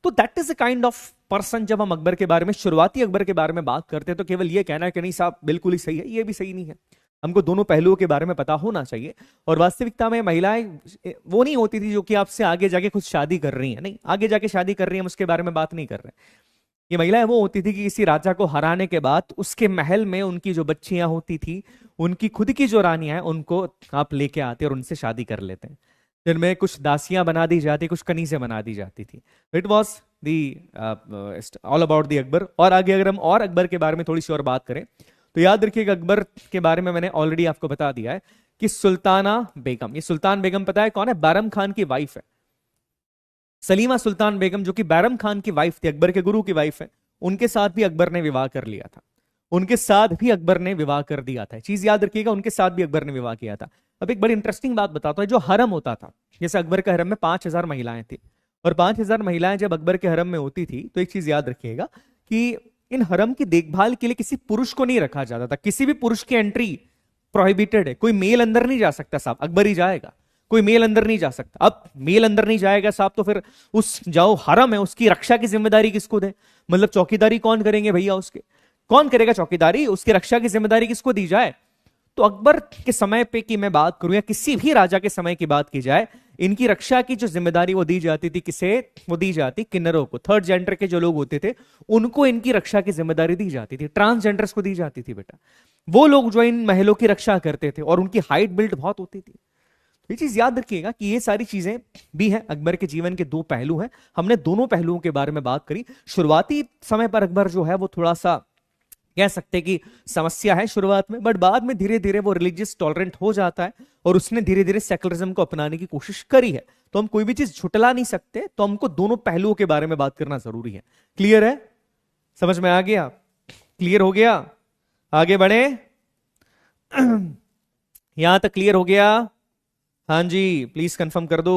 तो that is a kind of person. जब हम अकबर के बारे में, शुरुआती अकबर के बारे में बात करते हैं, तो केवल ये कहना है कि नहीं साहब बिल्कुल ही सही है, ये भी सही नहीं है। हमको दोनों पहलुओं के बारे में पता होना चाहिए। और वास्तविकता में महिलाएं वो नहीं होती थी जो कि आपसे आगे जाके खुद शादी कर रही हैं। नहीं, आगे जाके शादी कर रही हैं, हम उसके बारे में बात नहीं कर रहे। ये महिलाएं वो होती थी कि किसी राजा को हराने के बाद उसके महल में उनकी जो बच्चियां होती थी, उनकी खुद की जो रानियां हैं, उनको आप लेके आते और उनसे शादी कर लेते हैं, जिनमें कुछ दासियां बना दी जाती, कुछ कनीजें बना दी जाती थी। It was the all about the Akbar. और आगे अगर हम और अकबर के बारे में थोड़ी सी और बात करें, तो याद रखिएगा अकबर के बारे में मैंने ऑलरेडी आपको बता दिया है कि सुल्ताना बेगम, ये सुल्तान बेगम पता है कौन है? बैरम खान की वाइफ है। सलीमा सुल्तान बेगम, जो कि बैरम खान की वाइफ थी, अकबर के गुरु की वाइफ है, उनके साथ भी अकबर ने विवाह कर लिया था। उनके साथ भी अकबर ने विवाह कर दिया था। चीज याद रखिएगा, उनके साथ भी अकबर ने विवाह किया था। अब एक बड़ी इंटरेस्टिंग बात बताता हूं। जो हरम होता था, जैसे अकबर के हरम में 5,000 महिलाएं थी, और 5,000 महिलाएं जब अकबर के हरम में होती थी, तो एक चीज याद रखिएगा कि इन हरम की देखभाल के लिए किसी पुरुष को नहीं रखा जाता था। किसी भी पुरुष की एंट्री प्रोहिबिटेड है। कोई मेल अंदर नहीं जा सकता साहब, अकबर ही जाएगा। कोई मेल अंदर नहीं जा सकता। अब मेल अंदर नहीं जाएगा साहब, तो फिर उस जाओ हरम है, उसकी रक्षा की जिम्मेदारी किसको दे? मतलब चौकीदारी कौन करेंगे भैया उसके? कौन करेगा चौकीदारी? उसकी रक्षा की जिम्मेदारी किसको दी जाए? तो अकबर के समय पे की मैं बात करूं, या किसी भी राजा के समय की बात की जाए, इनकी रक्षा की जो जिम्मेदारी वो दी जाती थी किसे? वो दी जाती किन्नरों को। थर्ड जेंडर के जो लोग होते थे, उनको इनकी रक्षा की जिम्मेदारी दी जाती थी। ट्रांसजेंडर्स को दी जाती थी बेटा, वो लोग जो इन महलों की रक्षा करते थे, और उनकी हाइट बिल्ट बहुत होती थी। ये चीज याद रखिएगा कि ये सारी चीजें भी हैं। अकबर के जीवन के दो पहलू हैं, हमने दोनों पहलुओं के बारे में बात करी। शुरुआती समय पर अकबर जो है वो थोड़ा सा कह सकते हैं कि समस्या है शुरुआत में, बट बाद में धीरे धीरे वो रिलीजियस टॉलरेंट हो जाता है, और उसने धीरे धीरे सेकुलरिज्म को अपनाने की कोशिश करी है। तो हम कोई भी चीज झुटला नहीं सकते, तो हमको दोनों पहलुओं के बारे में बात करना जरूरी है। क्लियर है? समझ में आ गया? क्लियर हो गया? आगे बढ़े। यहां तक क्लियर हो गया? हाँ जी, प्लीज कंफर्म कर दो।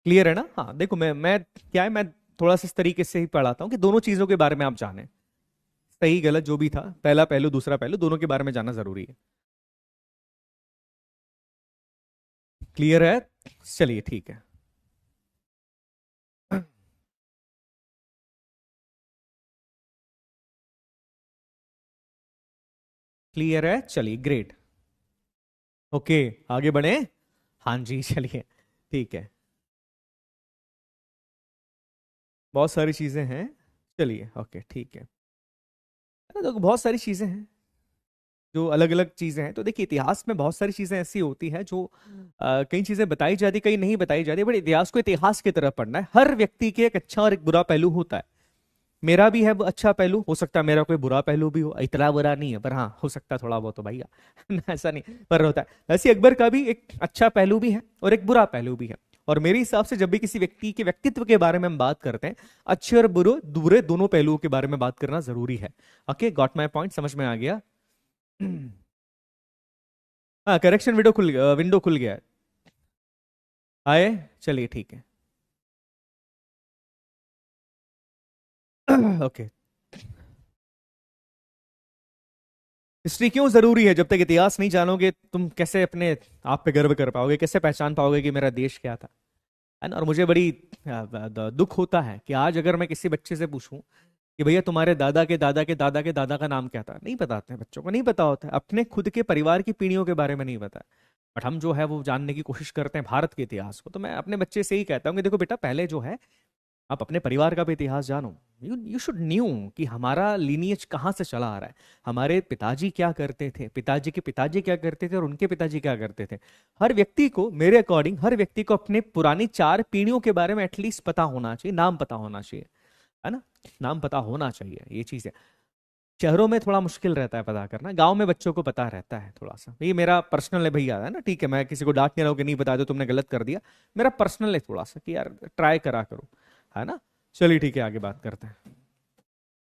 क्लियर है ना? हाँ देखो, मैं क्या है, मैं थोड़ा सा इस तरीके से ही पढ़ाता हूं कि दोनों चीजों के बारे में आप जाने, सही गलत जो भी था, पहला पहलू दूसरा पहलू, दोनों के बारे में जानना जरूरी है। क्लियर है? चलिए ठीक है। क्लियर है? चलिए ग्रेट। ओके, आगे बढ़े। हाँ जी चलिए ठीक है। बहुत सारी चीजें हैं। चलिए ओके ठीक है। तो बहुत सारी चीजें हैं, जो अलग अलग चीजें हैं। तो देखिए, इतिहास में बहुत सारी चीजें ऐसी होती हैं जो कई चीजें बताई जाती, कई नहीं बताई जाती, बट इतिहास को इतिहास की तरह पढ़ना है। हर व्यक्ति के एक अच्छा और एक बुरा पहलू होता है। मेरा भी है अच्छा पहलू, हो सकता है मेरा कोई बुरा पहलू भी हो, इतना बुरा नहीं है, पर हाँ हो सकता है थोड़ा बहुत, तो भैया ऐसा नहीं, पर होता है। वैसे अकबर का भी एक अच्छा पहलू भी है और एक बुरा पहलू भी है। और मेरे हिसाब से जब भी किसी व्यक्ति के व्यक्तित्व के बारे में हम बात करते हैं, अच्छे और बुरे दोनों पहलुओं के बारे में बात करना जरूरी है। Okay, got my point? समझ में आ गया? हाँ, करेक्शन विंडो खुल गया है। आए, चलिए ठीक है। ओके। हिस्ट्री क्यों जरूरी है? जब तक इतिहास नहीं जानोगे तुम कैसे अपने आप पे गर्व कर पाओगे, कैसे पहचान पाओगे कि मेरा देश क्या था, है ना? और मुझे बड़ी दुख होता है कि आज अगर मैं किसी बच्चे से पूछूं कि भैया तुम्हारे दादा के दादा के दादा के दादा का नाम क्या था, नहीं बताते हैं, बच्चों को नहीं पता होता है, अपने खुद के परिवार की पीढ़ियों के बारे में नहीं पता है। बट हम जो है वो जानने की कोशिश करते हैं भारत के इतिहास को। तो मैं अपने बच्चे से ही कहता हूँ कि देखो बेटा, पहले जो है आप अपने परिवार का भी इतिहास जानो। यू शुड न्यू कि हमारा लीनिएज कहाँ से चला आ रहा है, हमारे पिताजी क्या करते थे, पिताजी के पिताजी क्या करते थे, और उनके पिताजी क्या करते थे। हर व्यक्ति को, मेरे अकॉर्डिंग, हर व्यक्ति को अपने पुरानी 4 पीढ़ियों के बारे में एटलीस्ट पता होना चाहिए, नाम पता होना चाहिए, है ना? नाम पता होना चाहिए, ये चीज है। शहरों में थोड़ा मुश्किल रहता है पता करना, गांव में बच्चों को पता रहता है थोड़ा सा। ये मेरा पर्सनल है भैया, है ना? ठीक है, मैं किसी को डांट नहीं रहा हूं कि नहीं बता दो तुमने गलत कर दिया। मेरा पर्सनल है थोड़ा सा कि यार ट्राई करा करो, है ना? चलिए ठीक है, आगे बात करते हैं।